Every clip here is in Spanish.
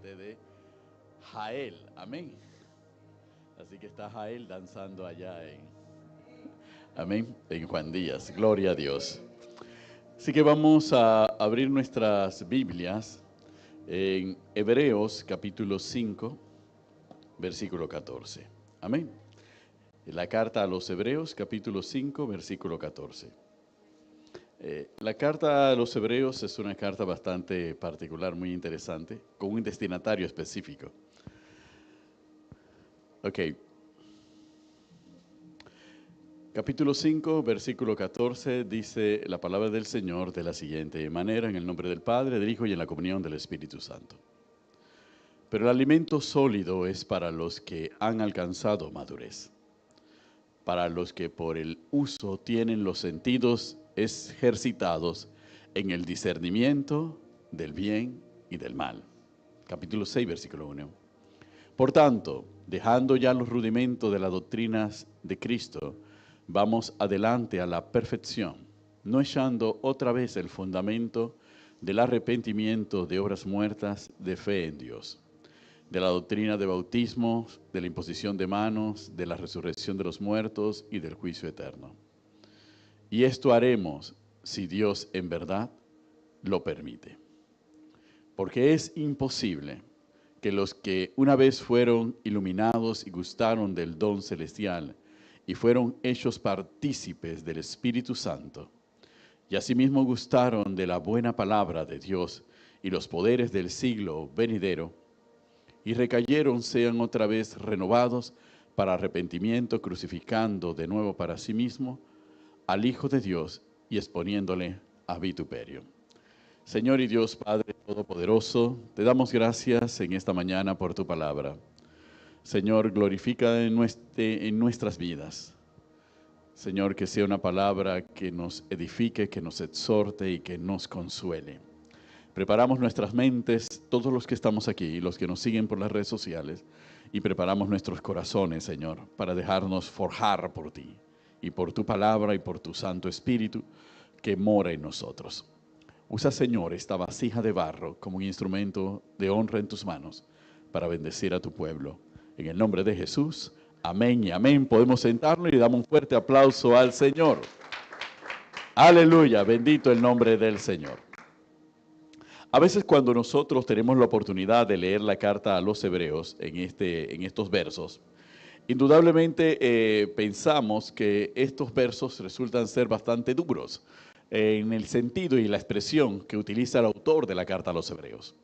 gente de Jael. Amén. Así que está Jael danzando allá amén, en Juan Díaz. Gloria a Dios. Así que vamos a abrir nuestras Biblias en Hebreos capítulo 5, versículo 14. Amén. La carta a los Hebreos capítulo 5, versículo 14. La carta a los Hebreos es una carta bastante particular, muy interesante, con un destinatario específico. Ok. Capítulo 5, versículo 14, dice la palabra del Señor de la siguiente manera: en el nombre del Padre, del Hijo y en la comunión del Espíritu Santo. Pero el alimento sólido es para los que han alcanzado madurez, para los que por el uso tienen los sentidos ejercitados en el discernimiento del bien y del mal. Capítulo 6, versículo 1. Por tanto, dejando ya los rudimentos de las doctrinas de Cristo, vamos adelante a la perfección, no echando otra vez el fundamento del arrepentimiento de obras muertas de fe en Dios, de la doctrina de bautismos, de la imposición de manos, de la resurrección de los muertos y del juicio eterno. Y esto haremos si Dios en verdad lo permite. Porque es imposible que los que una vez fueron iluminados y gustaron del don celestial y fueron hechos partícipes del Espíritu Santo, y asimismo gustaron de la buena palabra de Dios y los poderes del siglo venidero, y recayeron, sean otra vez renovados para arrepentimiento, crucificando de nuevo para sí mismo al Hijo de Dios y exponiéndole a vituperio. Señor y Dios Padre Todopoderoso, te damos gracias en esta mañana por tu palabra. Señor, glorifica en nuestras vidas. Señor, que sea una palabra que nos edifique, que nos exhorte y que nos consuele. Preparamos nuestras mentes, todos los que estamos aquí y los que nos siguen por las redes sociales, y preparamos nuestros corazones, Señor, para dejarnos forjar por ti y por tu palabra y por tu Santo Espíritu que mora en nosotros. Usa, Señor, esta vasija de barro como un instrumento de honra en tus manos para bendecir a tu pueblo. En el nombre de Jesús, amén y amén. Podemos sentarnos y le damos un fuerte aplauso al Señor. Aleluya, bendito el nombre del Señor. A veces cuando nosotros tenemos la oportunidad de leer la carta a los Hebreos en estos versos, indudablemente pensamos que estos versos resultan ser bastante duros en el sentido y la expresión que utiliza el autor de la carta a los Hebreos.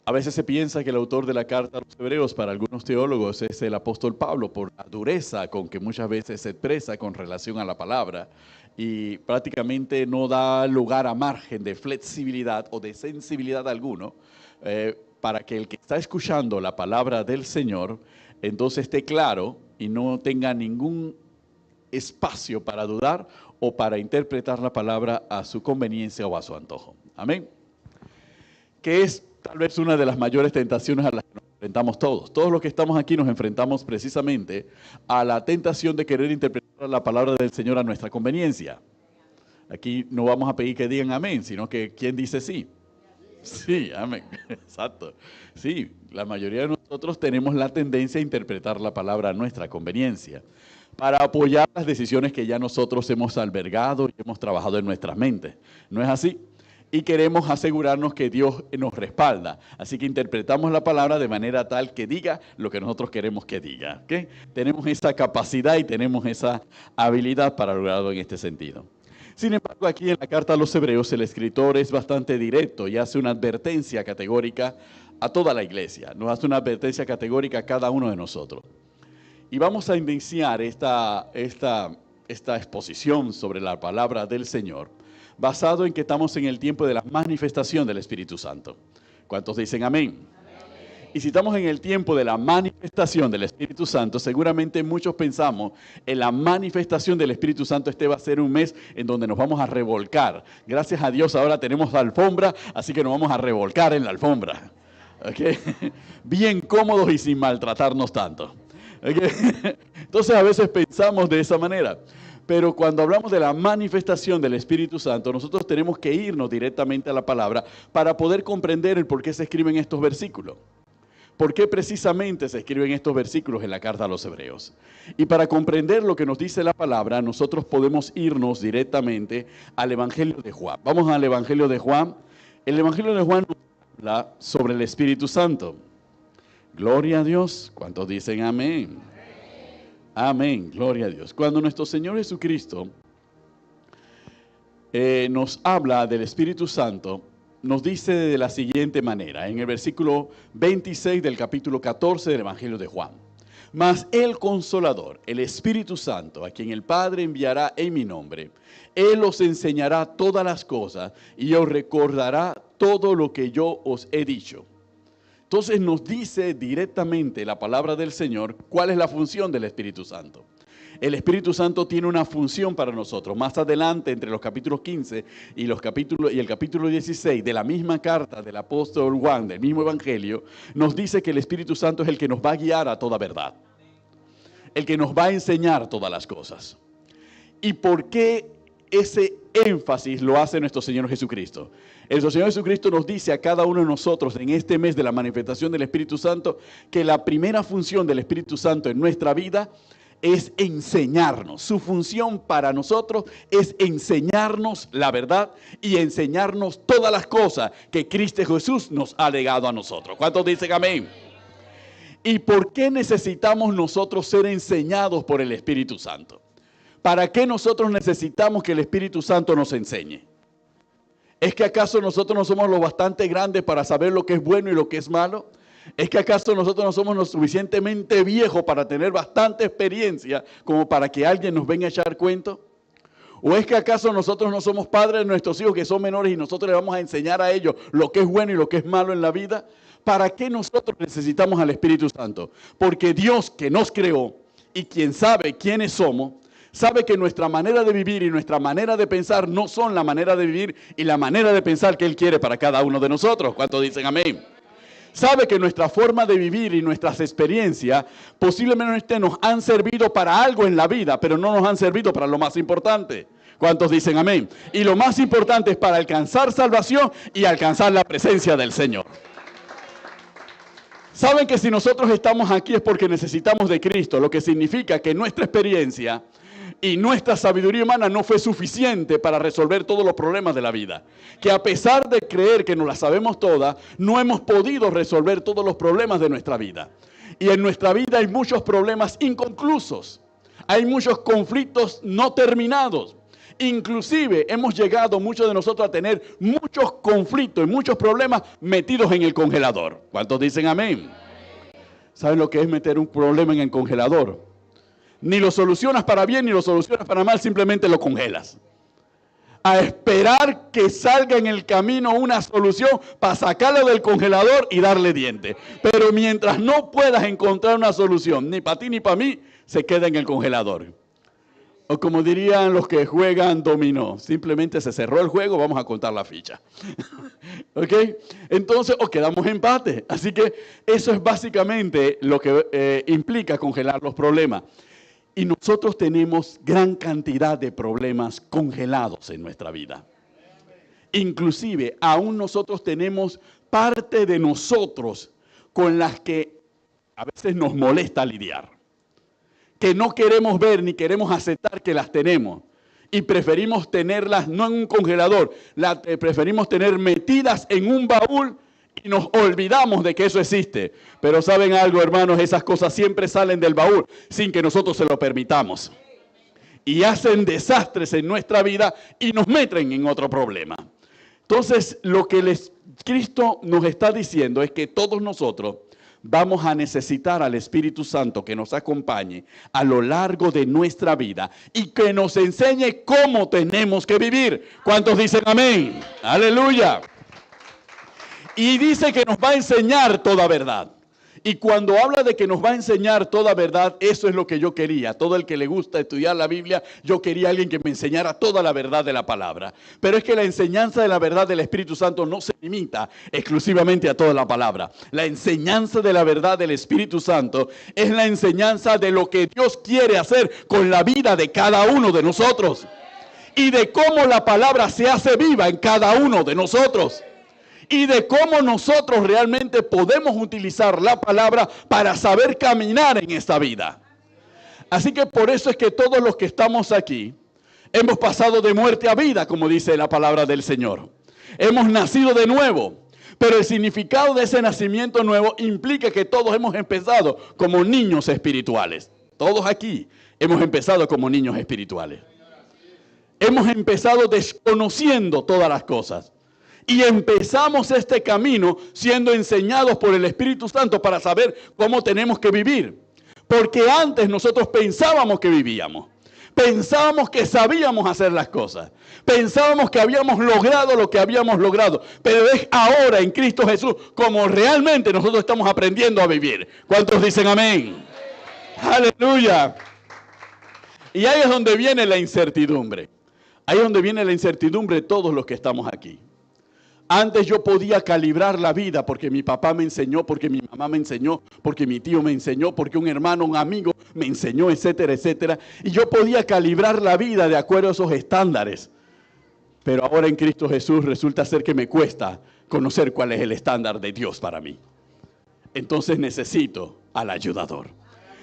A veces se piensa que el autor de la carta a los Hebreos, para algunos teólogos, es el apóstol Pablo, por la dureza con que muchas veces se expresa con relación a la palabra y prácticamente no da lugar a margen de flexibilidad o de sensibilidad alguno para que el que está escuchando la palabra del Señor entonces esté claro y no tenga ningún espacio para dudar o para interpretar la palabra a su conveniencia o a su antojo. Amén. Que es tal vez una de las mayores tentaciones a las que nos enfrentamos todos. Todos los que estamos aquí nos enfrentamos precisamente a la tentación de querer interpretar la palabra del Señor a nuestra conveniencia. Aquí no vamos a pedir que digan amén, sino que ¿quién dice sí? Sí, amén. Exacto. Sí, la mayoría de nosotros tenemos la tendencia a interpretar la palabra a nuestra conveniencia para apoyar las decisiones que ya nosotros hemos albergado y hemos trabajado en nuestras mentes. ¿No es así? Y queremos asegurarnos que Dios nos respalda. Así que interpretamos la palabra de manera tal que diga lo que nosotros queremos que diga. ¿Okay? Tenemos esa capacidad y tenemos esa habilidad para lograrlo en este sentido. Sin embargo, aquí en la carta a los Hebreos, el escritor es bastante directo y hace una advertencia categórica a toda la iglesia. Nos hace una advertencia categórica a cada uno de nosotros. Y vamos a iniciar esta exposición sobre la palabra del Señor, basado en que estamos en el tiempo de la manifestación del Espíritu Santo. ¿Cuántos dicen amén? Y si estamos en el tiempo de la manifestación del Espíritu Santo, seguramente muchos pensamos en la manifestación del Espíritu Santo. Este va a ser un mes en donde nos vamos a revolcar. Gracias a Dios ahora tenemos la alfombra, así que nos vamos a revolcar en la alfombra. ¿Okay? Bien cómodos y sin maltratarnos tanto. ¿Okay? Entonces a veces pensamos de esa manera. Pero cuando hablamos de la manifestación del Espíritu Santo, nosotros tenemos que irnos directamente a la palabra para poder comprender el por qué se escriben estos versículos. ¿Por qué precisamente se escriben estos versículos en la carta a los Hebreos? Y para comprender lo que nos dice la palabra, nosotros podemos irnos directamente al Evangelio de Juan. Vamos al Evangelio de Juan. El Evangelio de Juan nos habla sobre el Espíritu Santo. Gloria a Dios. ¿Cuántos dicen amén? Amén, gloria a Dios. Cuando nuestro Señor Jesucristo nos habla del Espíritu Santo, nos dice de la siguiente manera, en el versículo 26 del capítulo 14 del Evangelio de Juan. Mas el Consolador, el Espíritu Santo, a quien el Padre enviará en mi nombre, Él os enseñará todas las cosas y os recordará todo lo que yo os he dicho. Entonces nos dice directamente la palabra del Señor cuál es la función del Espíritu Santo. El Espíritu Santo tiene una función para nosotros. Más adelante, entre los capítulos 15 y el capítulo 16 de la misma carta del apóstol Juan, del mismo Evangelio, nos dice que el Espíritu Santo es el que nos va a guiar a toda verdad. El que nos va a enseñar todas las cosas. ¿Y por qué ese énfasis lo hace nuestro Señor Jesucristo? El Señor Jesucristo nos dice a cada uno de nosotros en este mes de la manifestación del Espíritu Santo que la primera función del Espíritu Santo en nuestra vida es enseñarnos. Su función para nosotros es enseñarnos la verdad y enseñarnos todas las cosas que Cristo Jesús nos ha legado a nosotros. ¿Cuántos dicen amén? ¿Y por qué necesitamos nosotros ser enseñados por el Espíritu Santo? ¿Para qué nosotros necesitamos que el Espíritu Santo nos enseñe? ¿Es que acaso nosotros no somos lo bastante grandes para saber lo que es bueno y lo que es malo? ¿Es que acaso nosotros no somos lo suficientemente viejos para tener bastante experiencia como para que alguien nos venga a echar cuento? ¿O es que acaso nosotros no somos padres de nuestros hijos que son menores y nosotros les vamos a enseñar a ellos lo que es bueno y lo que es malo en la vida? ¿Para qué nosotros necesitamos al Espíritu Santo? Porque Dios que nos creó y quien sabe quiénes somos, sabe que nuestra manera de vivir y nuestra manera de pensar no son la manera de vivir y la manera de pensar que Él quiere para cada uno de nosotros. ¿Cuántos dicen amén? Sabe que nuestra forma de vivir y nuestras experiencias posiblemente nos han servido para algo en la vida, pero no nos han servido para lo más importante. ¿Cuántos dicen amén? Y lo más importante es para alcanzar salvación y alcanzar la presencia del Señor. Saben que si nosotros estamos aquí es porque necesitamos de Cristo, lo que significa que nuestra experiencia y nuestra sabiduría humana no fue suficiente para resolver todos los problemas de la vida. Que a pesar de creer que nos las sabemos todas, no hemos podido resolver todos los problemas de nuestra vida. Y en nuestra vida hay muchos problemas inconclusos. Hay muchos conflictos no terminados. Inclusive hemos llegado muchos de nosotros a tener muchos conflictos y muchos problemas metidos en el congelador. ¿Cuántos dicen amén? ¿Saben lo que es meter un problema en el congelador? Ni lo solucionas para bien ni lo solucionas para mal, simplemente lo congelas. A esperar que salga en el camino una solución para sacarlo del congelador y darle diente. Pero mientras no puedas encontrar una solución, ni para ti ni para mí, se queda en el congelador. O como dirían los que juegan dominó, simplemente se cerró el juego, vamos a contar la ficha. ¿Ok? Entonces, o quedamos empate. Así que eso es básicamente lo que implica congelar los problemas. Y nosotros tenemos gran cantidad de problemas congelados en nuestra vida. Inclusive, aún nosotros tenemos parte de nosotros con las que a veces nos molesta lidiar. Que no queremos ver ni queremos aceptar que las tenemos. Y preferimos tenerlas no en un congelador, preferimos tener metidas en un baúl y nos olvidamos de que eso existe. Pero ¿saben algo, hermanos? Esas cosas siempre salen del baúl sin que nosotros se lo permitamos. Y hacen desastres en nuestra vida y nos meten en otro problema. Entonces, lo que Cristo nos está diciendo es que todos nosotros vamos a necesitar al Espíritu Santo que nos acompañe a lo largo de nuestra vida y que nos enseñe cómo tenemos que vivir. ¿Cuántos dicen amén? ¡Aleluya! Y dice que nos va a enseñar toda verdad. Y cuando habla de que nos va a enseñar toda verdad, eso es lo que yo quería. Todo el que le gusta estudiar la Biblia, yo quería alguien que me enseñara toda la verdad de la palabra. Pero es que la enseñanza de la verdad del Espíritu Santo no se limita exclusivamente a toda la palabra. La enseñanza de la verdad del Espíritu Santo es la enseñanza de lo que Dios quiere hacer con la vida de cada uno de nosotros. Y de cómo la palabra se hace viva en cada uno de nosotros. Y de cómo nosotros realmente podemos utilizar la palabra para saber caminar en esta vida. Así que por eso es que todos los que estamos aquí hemos pasado de muerte a vida, como dice la palabra del Señor. Hemos nacido de nuevo, pero el significado de ese nacimiento nuevo implica que todos hemos empezado como niños espirituales. Todos aquí hemos empezado como niños espirituales. Hemos empezado desconociendo todas las cosas. Y empezamos este camino siendo enseñados por el Espíritu Santo para saber cómo tenemos que vivir. Porque antes nosotros pensábamos que vivíamos. Pensábamos que sabíamos hacer las cosas. Pensábamos que habíamos logrado lo que habíamos logrado. Pero es ahora en Cristo Jesús como realmente nosotros estamos aprendiendo a vivir. ¿Cuántos dicen amén? ¡Aleluya! Y ahí es donde viene la incertidumbre. Ahí es donde viene la incertidumbre de todos los que estamos aquí. Antes yo podía calibrar la vida porque mi papá me enseñó, porque mi mamá me enseñó, porque mi tío me enseñó, porque un hermano, un amigo me enseñó, etcétera, etcétera. Y yo podía calibrar la vida de acuerdo a esos estándares. Pero ahora en Cristo Jesús resulta ser que me cuesta conocer cuál es el estándar de Dios para mí. Entonces necesito al ayudador.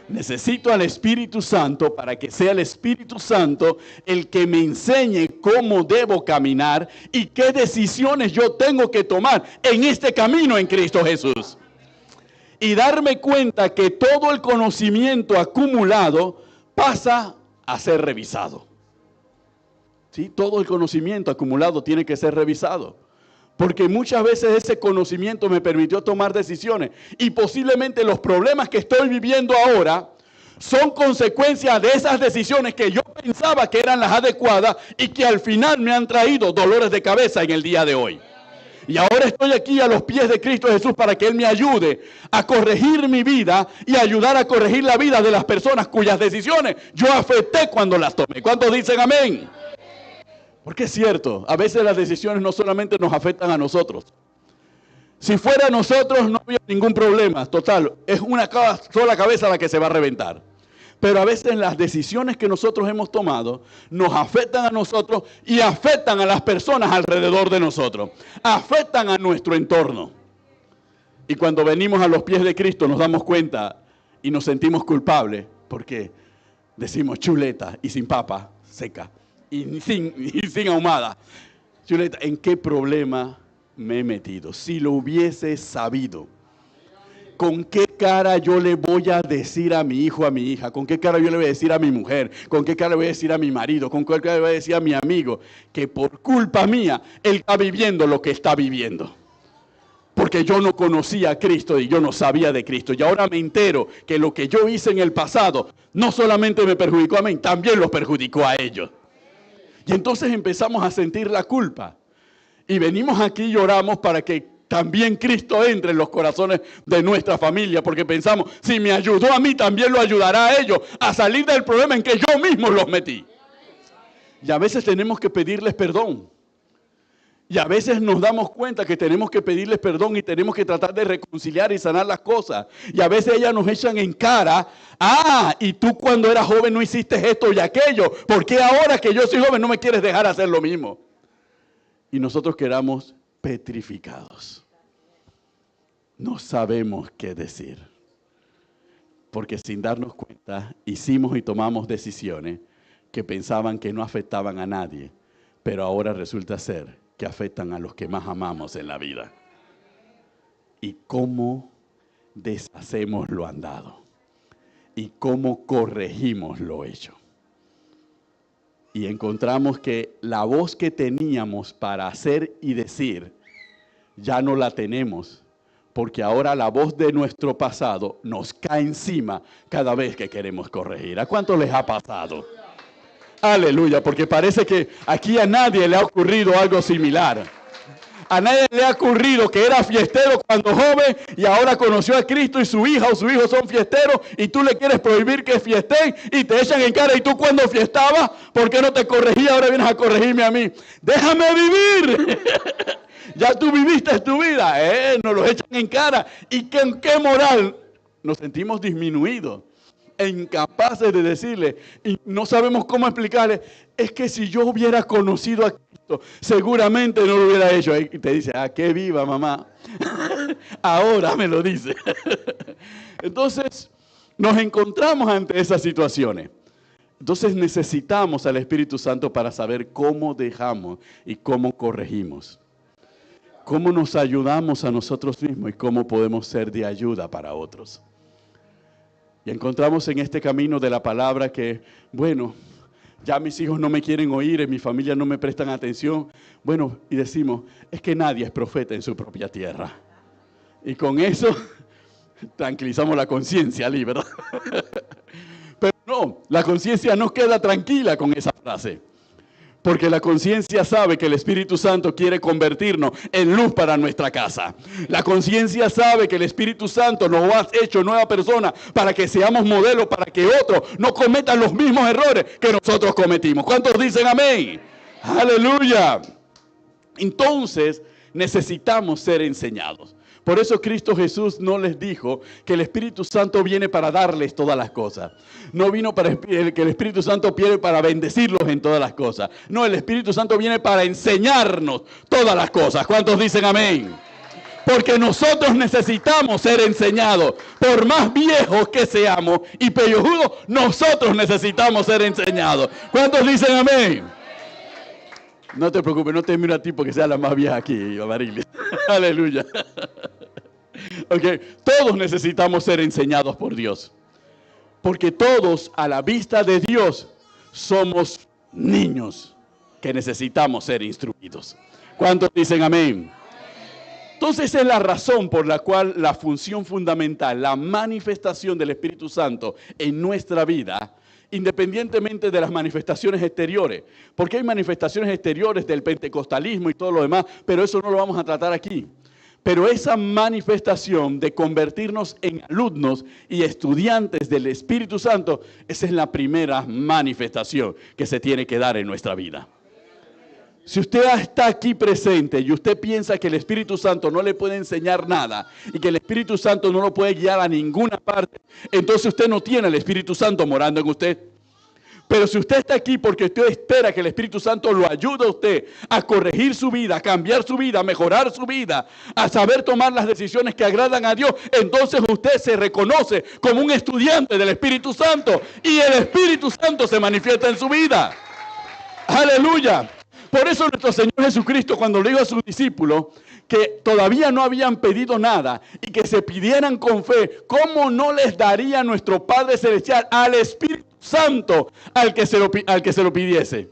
Necesito al Espíritu Santo para que sea el Espíritu Santo el que me enseñe cómo debo caminar y qué decisiones yo tengo que tomar en este camino en Cristo Jesús. Y darme cuenta que todo el conocimiento acumulado pasa a ser revisado. ¿Sí? Todo el conocimiento acumulado tiene que ser revisado. Porque muchas veces ese conocimiento me permitió tomar decisiones. Y posiblemente los problemas que estoy viviendo ahora son consecuencias de esas decisiones que yo pensaba que eran las adecuadas y que al final me han traído dolores de cabeza en el día de hoy. Y ahora estoy aquí a los pies de Cristo Jesús para que Él me ayude a corregir mi vida y ayudar a corregir la vida de las personas cuyas decisiones yo afecté cuando las tomé. ¿Cuántos dicen amén? Porque es cierto, a veces las decisiones no solamente nos afectan a nosotros. Si fuera a nosotros no había ningún problema, total, es una sola cabeza la que se va a reventar. Pero a veces las decisiones que nosotros hemos tomado nos afectan a nosotros y afectan a las personas alrededor de nosotros. Afectan a nuestro entorno. Y cuando venimos a los pies de Cristo nos damos cuenta y nos sentimos culpables porque decimos chuleta y sin papa, seca. Y sin ahumada. Chuleta, ¿en qué problema me he metido? Si lo hubiese sabido, ¿con qué cara yo le voy a decir a mi hijo, a mi hija? ¿Con qué cara yo le voy a decir a mi mujer? ¿Con qué cara le voy a decir a mi marido? ¿Con qué cara le voy a decir a mi amigo? Que por culpa mía, él está viviendo lo que está viviendo. Porque yo no conocía a Cristo y yo no sabía de Cristo. Y ahora me entero que lo que yo hice en el pasado no solamente me perjudicó a mí, también los perjudicó a ellos. Y entonces empezamos a sentir la culpa. Y venimos aquí y oramos para que también Cristo entre en los corazones de nuestra familia. Porque pensamos, si me ayudó a mí, también lo ayudará a ellos a salir del problema en que yo mismo los metí. Y a veces tenemos que pedirles perdón. Y a veces nos damos cuenta que tenemos que pedirles perdón y tenemos que tratar de reconciliar y sanar las cosas. Y a veces ellas nos echan en cara, y tú cuando eras joven no hiciste esto y aquello. ¿Por qué ahora que yo soy joven no me quieres dejar hacer lo mismo? Y nosotros quedamos petrificados. No sabemos qué decir. Porque sin darnos cuenta hicimos y tomamos decisiones que pensaban que no afectaban a nadie. Pero ahora resulta ser que afectan a los que más amamos en la vida. ¿Y cómo deshacemos lo andado? ¿Y cómo corregimos lo hecho? Y encontramos que la voz que teníamos para hacer y decir, ya no la tenemos, porque ahora la voz de nuestro pasado nos cae encima cada vez que queremos corregir. ¿A cuánto les ha pasado? Aleluya, porque parece que aquí a nadie le ha ocurrido algo similar. A nadie le ha ocurrido que era fiestero cuando joven y ahora conoció a Cristo y su hija o su hijo son fiesteros y tú le quieres prohibir que fiesten y te echan en cara. ¿Y tú cuando fiestabas? ¿Por qué no te corregí? Ahora vienes a corregirme a mí. ¡Déjame vivir! Ya tú viviste tu vida. Nos los echan en cara. ¿Y en qué moral nos sentimos disminuidos? Incapaces de decirle, y no sabemos cómo explicarle, es que si yo hubiera conocido a Cristo, seguramente no lo hubiera hecho. Y te dice, qué viva mamá, ahora me lo dice. Entonces, nos encontramos ante esas situaciones. Entonces necesitamos al Espíritu Santo para saber cómo dejamos y cómo corregimos. Cómo nos ayudamos a nosotros mismos y cómo podemos ser de ayuda para otros. Y encontramos en este camino de la palabra que, bueno, ya mis hijos no me quieren oír, en mi familia no me prestan atención. Bueno, y decimos, es que nadie es profeta en su propia tierra. Y con eso tranquilizamos la conciencia, ¿verdad? Pero no, la conciencia no queda tranquila con esa frase. Porque la conciencia sabe que el Espíritu Santo quiere convertirnos en luz para nuestra casa. La conciencia sabe que el Espíritu Santo nos ha hecho nueva persona para que seamos modelos, para que otros no cometan los mismos errores que nosotros cometimos. ¿Cuántos dicen amén? ¡Aleluya! Entonces necesitamos ser enseñados. Por eso Cristo Jesús no les dijo que el Espíritu Santo viene para darles todas las cosas. No vino que el Espíritu Santo viene para bendecirlos en todas las cosas. No, el Espíritu Santo viene para enseñarnos todas las cosas. ¿Cuántos dicen amén? Porque nosotros necesitamos ser enseñados. Por más viejos que seamos y pellejudos, nosotros necesitamos ser enseñados. ¿Cuántos dicen amén? No te preocupes, no te miro a ti porque sea la más vieja aquí, Amarilis. Aleluya. Ok, todos necesitamos ser enseñados por Dios. Porque todos a la vista de Dios somos niños que necesitamos ser instruidos. ¿Cuántos dicen amén? Entonces es la razón por la cual la función fundamental, la manifestación del Espíritu Santo en nuestra vida, independientemente de las manifestaciones exteriores, porque hay manifestaciones exteriores del pentecostalismo y todo lo demás, pero eso no lo vamos a tratar aquí. Pero esa manifestación de convertirnos en alumnos y estudiantes del Espíritu Santo, esa es la primera manifestación que se tiene que dar en nuestra vida. Si usted está aquí presente y usted piensa que el Espíritu Santo no le puede enseñar nada y que el Espíritu Santo no lo puede guiar a ninguna parte, entonces usted no tiene el Espíritu Santo morando en usted. Pero si usted está aquí porque usted espera que el Espíritu Santo lo ayude a usted a corregir su vida, a cambiar su vida, a mejorar su vida, a saber tomar las decisiones que agradan a Dios, entonces usted se reconoce como un estudiante del Espíritu Santo y el Espíritu Santo se manifiesta en su vida. ¡Aleluya! Por eso nuestro Señor Jesucristo, cuando le dijo a sus discípulos que todavía no habían pedido nada y que se pidieran con fe, ¿cómo no les daría nuestro Padre Celestial al Espíritu Santo al que se lo pidiese?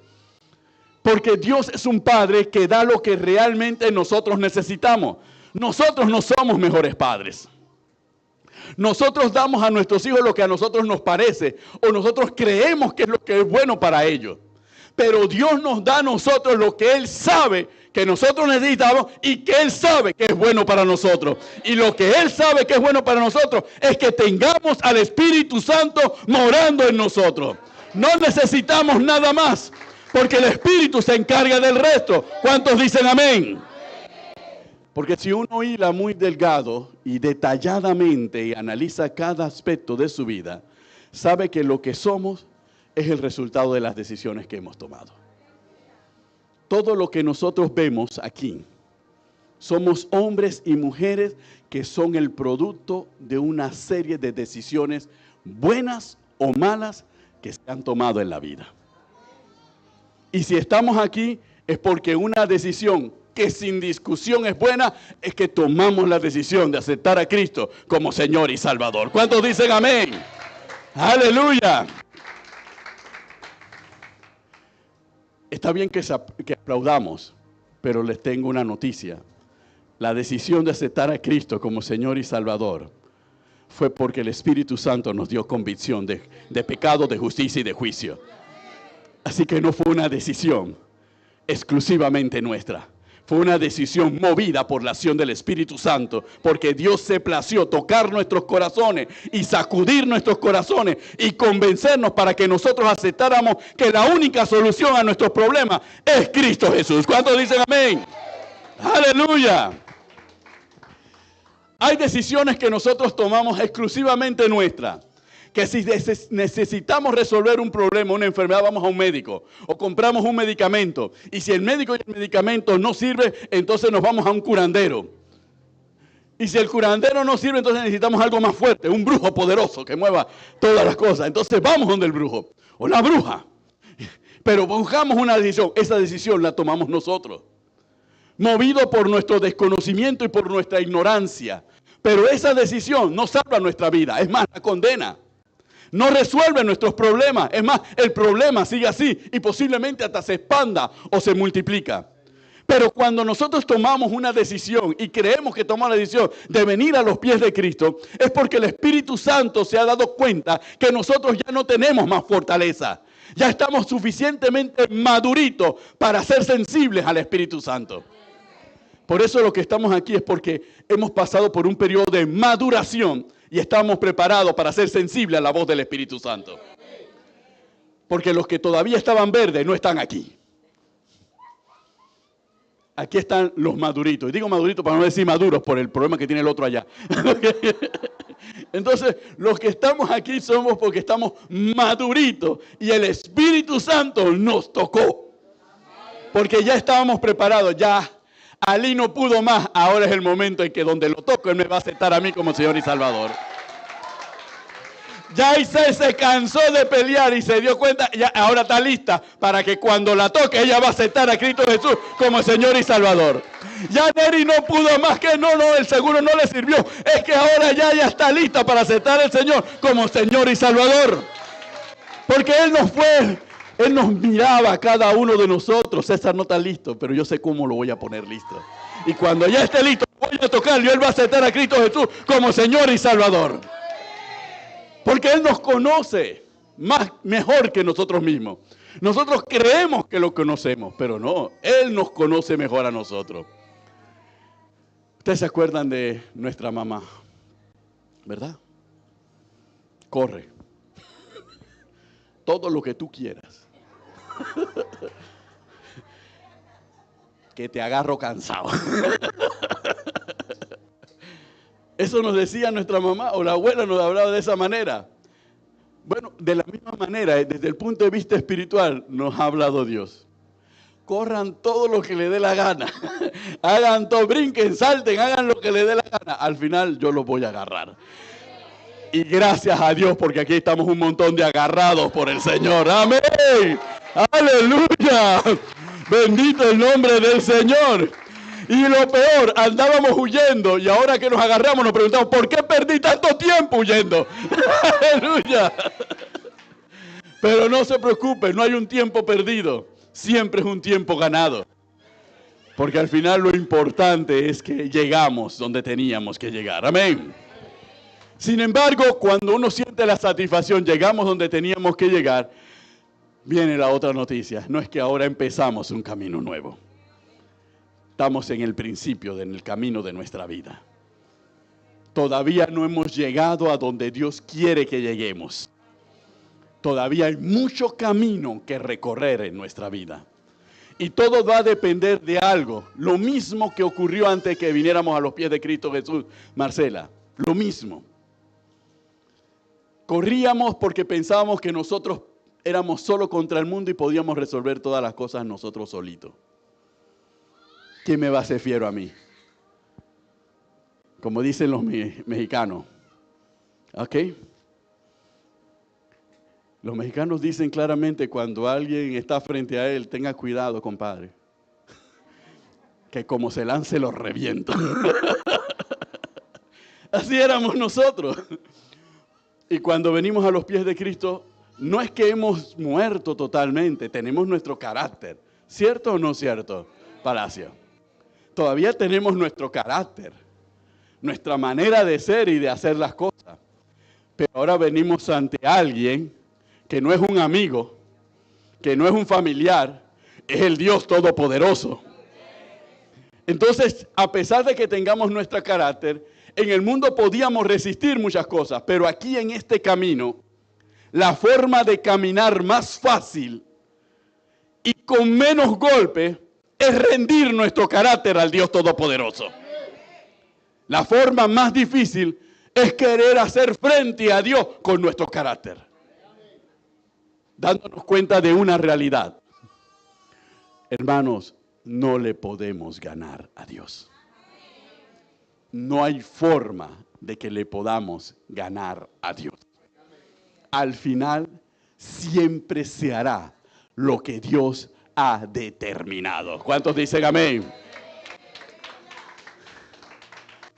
Porque Dios es un Padre que da lo que realmente nosotros necesitamos. Nosotros no somos mejores padres. Nosotros damos a nuestros hijos lo que a nosotros nos parece o nosotros creemos que es lo que es bueno para ellos. Pero Dios nos da a nosotros lo que Él sabe que nosotros necesitamos y que Él sabe que es bueno para nosotros. Y lo que Él sabe que es bueno para nosotros es que tengamos al Espíritu Santo morando en nosotros. No necesitamos nada más, porque el Espíritu se encarga del resto. ¿Cuántos dicen amén? Porque si uno hila muy delgado y detalladamente y analiza cada aspecto de su vida, sabe que lo que somos es el resultado de las decisiones que hemos tomado. Todo lo que nosotros vemos aquí, somos hombres y mujeres que son el producto de una serie de decisiones buenas o malas que se han tomado en la vida. Y si estamos aquí es porque una decisión que sin discusión es buena, es que tomamos la decisión de aceptar a Cristo como Señor y Salvador. ¿Cuántos dicen amén? ¡Aleluya! Está bien que aplaudamos, pero les tengo una noticia. La decisión de aceptar a Cristo como Señor y Salvador fue porque el Espíritu Santo nos dio convicción de pecado, de justicia y de juicio. Así que no fue una decisión exclusivamente nuestra. Fue una decisión movida por la acción del Espíritu Santo, porque Dios se plació tocar nuestros corazones y sacudir nuestros corazones y convencernos para que nosotros aceptáramos que la única solución a nuestros problemas es Cristo Jesús. ¿Cuántos dicen amén? ¡Aleluya! Hay decisiones que nosotros tomamos exclusivamente nuestras. Que si necesitamos resolver un problema, una enfermedad, vamos a un médico o compramos un medicamento. Y si el médico y el medicamento no sirve, entonces nos vamos a un curandero. Y si el curandero no sirve, entonces necesitamos algo más fuerte, un brujo poderoso que mueva todas las cosas. Entonces vamos donde el brujo o la bruja. Pero buscamos una decisión. Esa decisión la tomamos nosotros, movido por nuestro desconocimiento y por nuestra ignorancia. Pero esa decisión no salva nuestra vida, es más, la condena. No resuelve nuestros problemas. Es más, el problema sigue así y posiblemente hasta se expanda o se multiplica. Pero cuando nosotros tomamos una decisión y creemos que tomamos la decisión de venir a los pies de Cristo, es porque el Espíritu Santo se ha dado cuenta que nosotros ya no tenemos más fortaleza. Ya estamos suficientemente maduritos para ser sensibles al Espíritu Santo. Por eso lo que estamos aquí es porque hemos pasado por un periodo de maduración y estamos preparados para ser sensibles a la voz del Espíritu Santo. Porque los que todavía estaban verdes no están aquí. Aquí están los maduritos. Y digo maduritos para no decir maduros por el problema que tiene el otro allá. Entonces, los que estamos aquí somos porque estamos maduritos. Y el Espíritu Santo nos tocó. Porque ya estábamos preparados. Ya Ali no pudo más. Ahora es el momento en que donde lo toco, Él me va a aceptar a mí como Señor y Salvador. Ya Isaías se cansó de pelear y se dio cuenta, ya ahora está lista para que cuando la toque ella va a aceptar a Cristo Jesús como Señor y Salvador. Ya Neri no pudo más que no, el seguro no le sirvió. Es que ahora ya ella está lista para aceptar al Señor como Señor y Salvador. Porque Él nos miraba a cada uno de nosotros. César no está listo, pero yo sé cómo lo voy a poner listo. Y cuando ya esté listo, voy a tocarlo y Él va a aceptar a Cristo Jesús como Señor y Salvador. Porque Él nos conoce mejor que nosotros mismos. Nosotros creemos que lo conocemos, pero no. Él nos conoce mejor a nosotros. Ustedes se acuerdan de nuestra mamá, ¿verdad? Corre. Todo lo que tú quieras. Que te agarro cansado. Eso nos decía nuestra mamá o la abuela nos hablaba de esa manera. Bueno, de la misma manera, desde el punto de vista espiritual, nos ha hablado Dios. Corran todo lo que le dé la gana. Hagan todo, brinquen, salten, hagan lo que le dé la gana. Al final yo los voy a agarrar. Y gracias a Dios, porque aquí estamos un montón de agarrados por el Señor. ¡Amén! ¡Aleluya! Bendito el nombre del Señor. Y lo peor, andábamos huyendo y ahora que nos agarramos nos preguntamos, ¿por qué perdí tanto tiempo huyendo? ¡Aleluya! Pero no se preocupe, no hay un tiempo perdido, siempre es un tiempo ganado. Porque al final lo importante es que llegamos donde teníamos que llegar. Amén. Sin embargo, cuando uno siente la satisfacción, llegamos donde teníamos que llegar, viene la otra noticia. No es que ahora empezamos un camino nuevo. Estamos en el principio, en el camino de nuestra vida. Todavía no hemos llegado a donde Dios quiere que lleguemos. Todavía hay mucho camino que recorrer en nuestra vida. Y todo va a depender de algo. Lo mismo que ocurrió antes que viniéramos a los pies de Cristo Jesús, Marcela. Lo mismo. Corríamos porque pensábamos que nosotros éramos solo contra el mundo y podíamos resolver todas las cosas nosotros solitos. ¿Quién me va a hacer fiero a mí? Como dicen los mexicanos. ¿Ok? Los mexicanos dicen claramente cuando alguien está frente a él, tenga cuidado, compadre. Que como se lance, lo reviento. Así éramos nosotros. Y cuando venimos a los pies de Cristo, no es que hemos muerto totalmente, tenemos nuestro carácter. ¿Cierto o no cierto, Palacio? Todavía tenemos nuestro carácter, nuestra manera de ser y de hacer las cosas. Pero ahora venimos ante alguien que no es un amigo, que no es un familiar, es el Dios Todopoderoso. Entonces, a pesar de que tengamos nuestro carácter, en el mundo podíamos resistir muchas cosas, pero aquí en este camino, la forma de caminar más fácil y con menos golpes es rendir nuestro carácter al Dios Todopoderoso. La forma más difícil es querer hacer frente a Dios con nuestro carácter, dándonos cuenta de una realidad. Hermanos, no le podemos ganar a Dios. No hay forma de que le podamos ganar a Dios. Al final, siempre se hará lo que Dios ha determinado. ¿Cuántos dicen amén?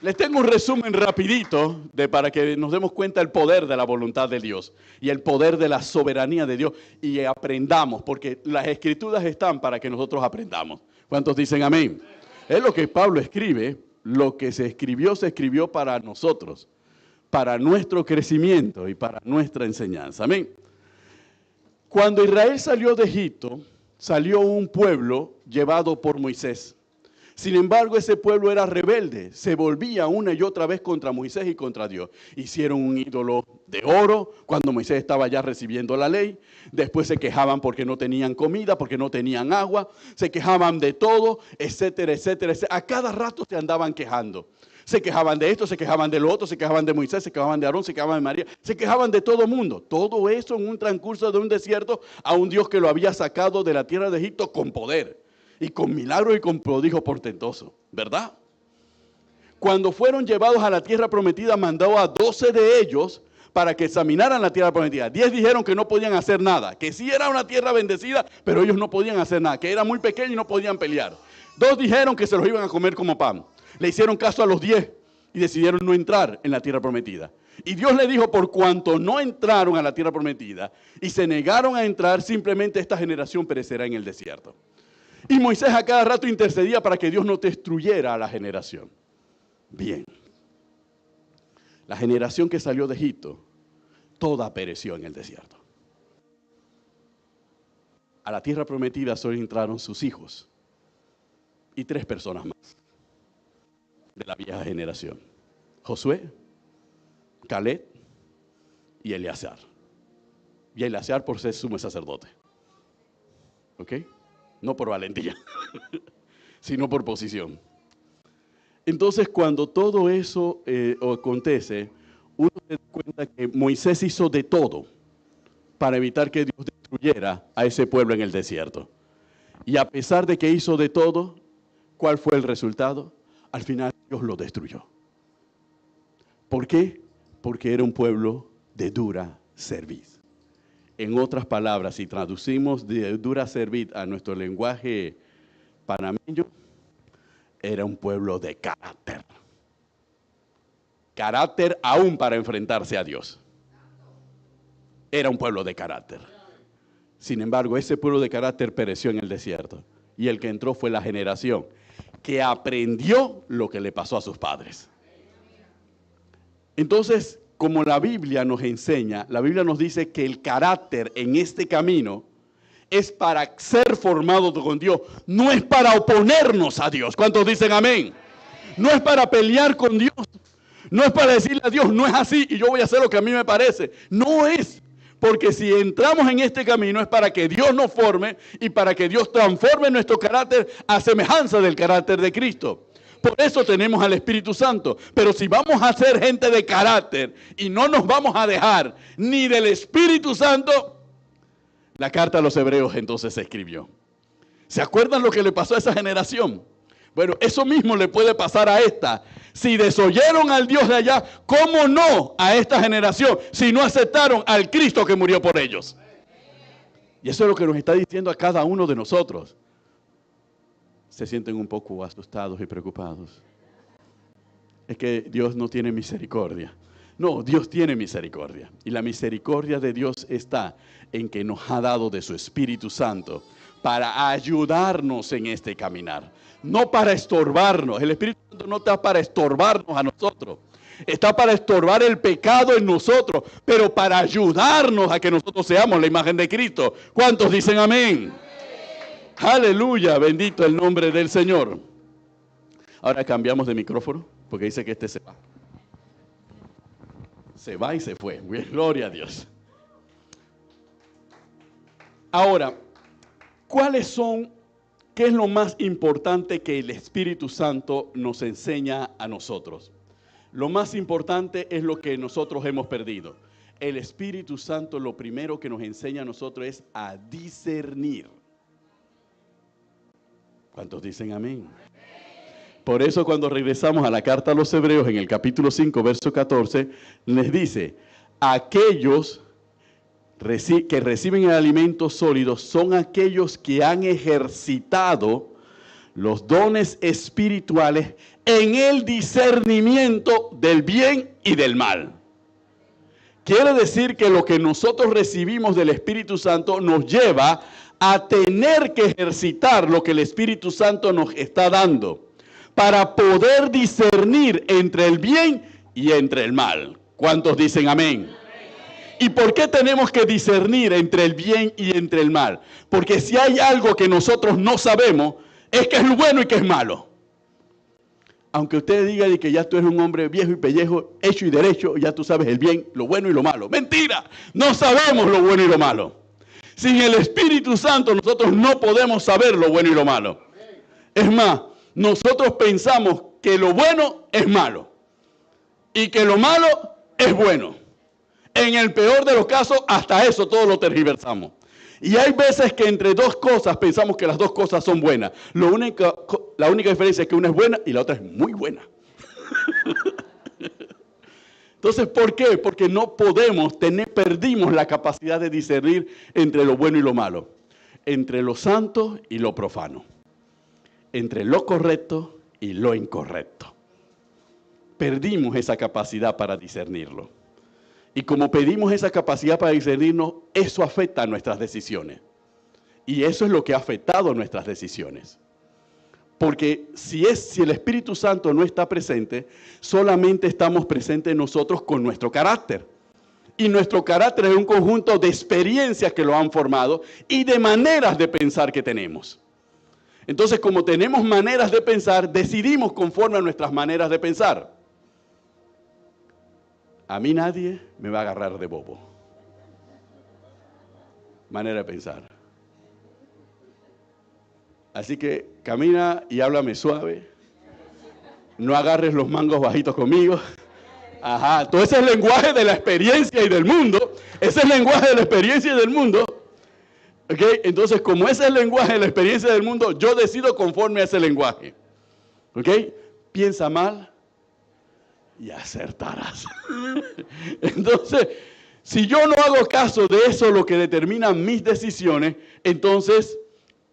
Les tengo un resumen rapidito para que nos demos cuenta del poder de la voluntad de Dios y el poder de la soberanía de Dios y aprendamos, porque las escrituras están para que nosotros aprendamos. ¿Cuántos dicen amén? Es lo que Pablo escribe, lo que se escribió para nosotros, para nuestro crecimiento y para nuestra enseñanza. Amén. Cuando Israel salió de Egipto, salió un pueblo llevado por Moisés. Sin embargo, ese pueblo era rebelde, se volvía una y otra vez contra Moisés y contra Dios. Hicieron un ídolo de oro cuando Moisés estaba ya recibiendo la ley. Después se quejaban porque no tenían comida, porque no tenían agua. Se quejaban de todo, etcétera, etcétera, etcétera. A cada rato se andaban quejando. Se quejaban de esto, se quejaban de lo otro, se quejaban de Moisés, se quejaban de Aarón, se quejaban de María. Se quejaban de todo mundo. Todo eso en un transcurso de un desierto a un Dios que lo había sacado de la tierra de Egipto con poder. Y con milagros y con prodigios portentosos, ¿verdad? Cuando fueron llevados a la tierra prometida, mandó a 12 de ellos para que examinaran la tierra prometida. 10 dijeron que no podían hacer nada, que sí era una tierra bendecida, pero ellos no podían hacer nada, que era muy pequeño y no podían pelear. 2 dijeron que se los iban a comer como pan. Le hicieron caso a los 10 y decidieron no entrar en la tierra prometida. Y Dios le dijo, por cuanto no entraron a la tierra prometida y se negaron a entrar, simplemente esta generación perecerá en el desierto. Y Moisés a cada rato intercedía para que Dios no destruyera a la generación. Bien. La generación que salió de Egipto, toda pereció en el desierto. A la tierra prometida solo entraron sus hijos y 3 personas más de la vieja generación. Josué, Caleb y Eleazar. Y Eleazar por ser sumo sacerdote. ¿Ok? No por valentía, sino por posición. Entonces, cuando todo eso acontece, uno se da cuenta que Moisés hizo de todo para evitar que Dios destruyera a ese pueblo en el desierto. Y a pesar de que hizo de todo, ¿cuál fue el resultado? Al final Dios lo destruyó. ¿Por qué? Porque era un pueblo de dura cerviz. En otras palabras, si traducimos de dura cerviz a nuestro lenguaje panameño, era un pueblo de carácter. Carácter aún para enfrentarse a Dios. Era un pueblo de carácter. Sin embargo, ese pueblo de carácter pereció en el desierto. Y el que entró fue la generación que aprendió lo que le pasó a sus padres. Entonces, como la Biblia nos enseña, la Biblia nos dice que el carácter en este camino es para ser formado con Dios, no es para oponernos a Dios. ¿Cuántos dicen amén? No es para pelear con Dios, no es para decirle a Dios, no es así y yo voy a hacer lo que a mí me parece. No es, porque si entramos en este camino es para que Dios nos forme y para que Dios transforme nuestro carácter a semejanza del carácter de Cristo. Por eso tenemos al Espíritu Santo. Pero si vamos a ser gente de carácter y no nos vamos a dejar ni del Espíritu Santo, la carta a los hebreos entonces se escribió. ¿Se acuerdan lo que le pasó a esa generación? Bueno, eso mismo le puede pasar a esta. Si desoyeron al Dios de allá, ¿cómo no a esta generación si no aceptaron al Cristo que murió por ellos? Y eso es lo que nos está diciendo a cada uno de nosotros. Se sienten un poco asustados y preocupados. Es que Dios no tiene misericordia. No, Dios tiene misericordia. Y la misericordia de Dios está en que nos ha dado de su Espíritu Santo para ayudarnos en este caminar. No para estorbarnos. El Espíritu Santo no está para estorbarnos a nosotros. Está para estorbar el pecado en nosotros, pero para ayudarnos a que nosotros seamos la imagen de Cristo. ¿Cuántos dicen amén? Aleluya, bendito el nombre del Señor. Ahora cambiamos de micrófono porque dice que este se va. Se va y se fue. Gloria a Dios. Ahora, ¿qué es lo más importante que el Espíritu Santo nos enseña a nosotros? Lo más importante es lo que nosotros hemos perdido. El Espíritu Santo lo primero que nos enseña a nosotros es a discernir. ¿Cuántos dicen amén? Por eso cuando regresamos a la carta a los Hebreos en el capítulo 5, verso 14, les dice, aquellos que reciben el alimento sólido son aquellos que han ejercitado los dones espirituales en el discernimiento del bien y del mal. Quiere decir que lo que nosotros recibimos del Espíritu Santo nos lleva a tener que ejercitar lo que el Espíritu Santo nos está dando para poder discernir entre el bien y entre el mal. ¿Cuántos dicen amén? ¿Y por qué tenemos que discernir entre el bien y entre el mal? Porque si hay algo que nosotros no sabemos, es que es bueno y que es malo. Aunque usted diga que ya tú eres un hombre viejo y pellejo, hecho y derecho, ya tú sabes el bien, lo bueno y lo malo. ¡Mentira! No sabemos lo bueno y lo malo. Sin el Espíritu Santo nosotros no podemos saber lo bueno y lo malo. Es más, nosotros pensamos que lo bueno es malo y que lo malo es bueno. En el peor de los casos, hasta eso todo lo tergiversamos. Y hay veces que entre dos cosas pensamos que las dos cosas son buenas. La única diferencia es que una es buena y la otra es muy buena. Entonces, ¿por qué? Porque no podemos perdimos la capacidad de discernir entre lo bueno y lo malo. Entre lo santo y lo profano. Entre lo correcto y lo incorrecto. Perdimos esa capacidad para discernirlo. Y como pedimos esa capacidad para discernirnos, eso afecta a nuestras decisiones. Y eso es lo que ha afectado nuestras decisiones. Porque si el Espíritu Santo no está presente, solamente estamos presentes nosotros con nuestro carácter. Y nuestro carácter es un conjunto de experiencias que lo han formado y de maneras de pensar que tenemos. Entonces, como tenemos maneras de pensar, decidimos conforme a nuestras maneras de pensar. A mí nadie me va a agarrar de bobo. Manera de pensar. Así que camina y háblame suave. No agarres los mangos bajitos conmigo. Ajá, todo ese es el lenguaje de la experiencia y del mundo. Ese es el lenguaje de la experiencia y del mundo. ¿Ok? Entonces, como ese es el lenguaje de la experiencia del mundo, yo decido conforme a ese lenguaje. ¿Ok? Piensa mal y acertarás. Entonces, si yo no hago caso de eso, lo que determina mis decisiones, entonces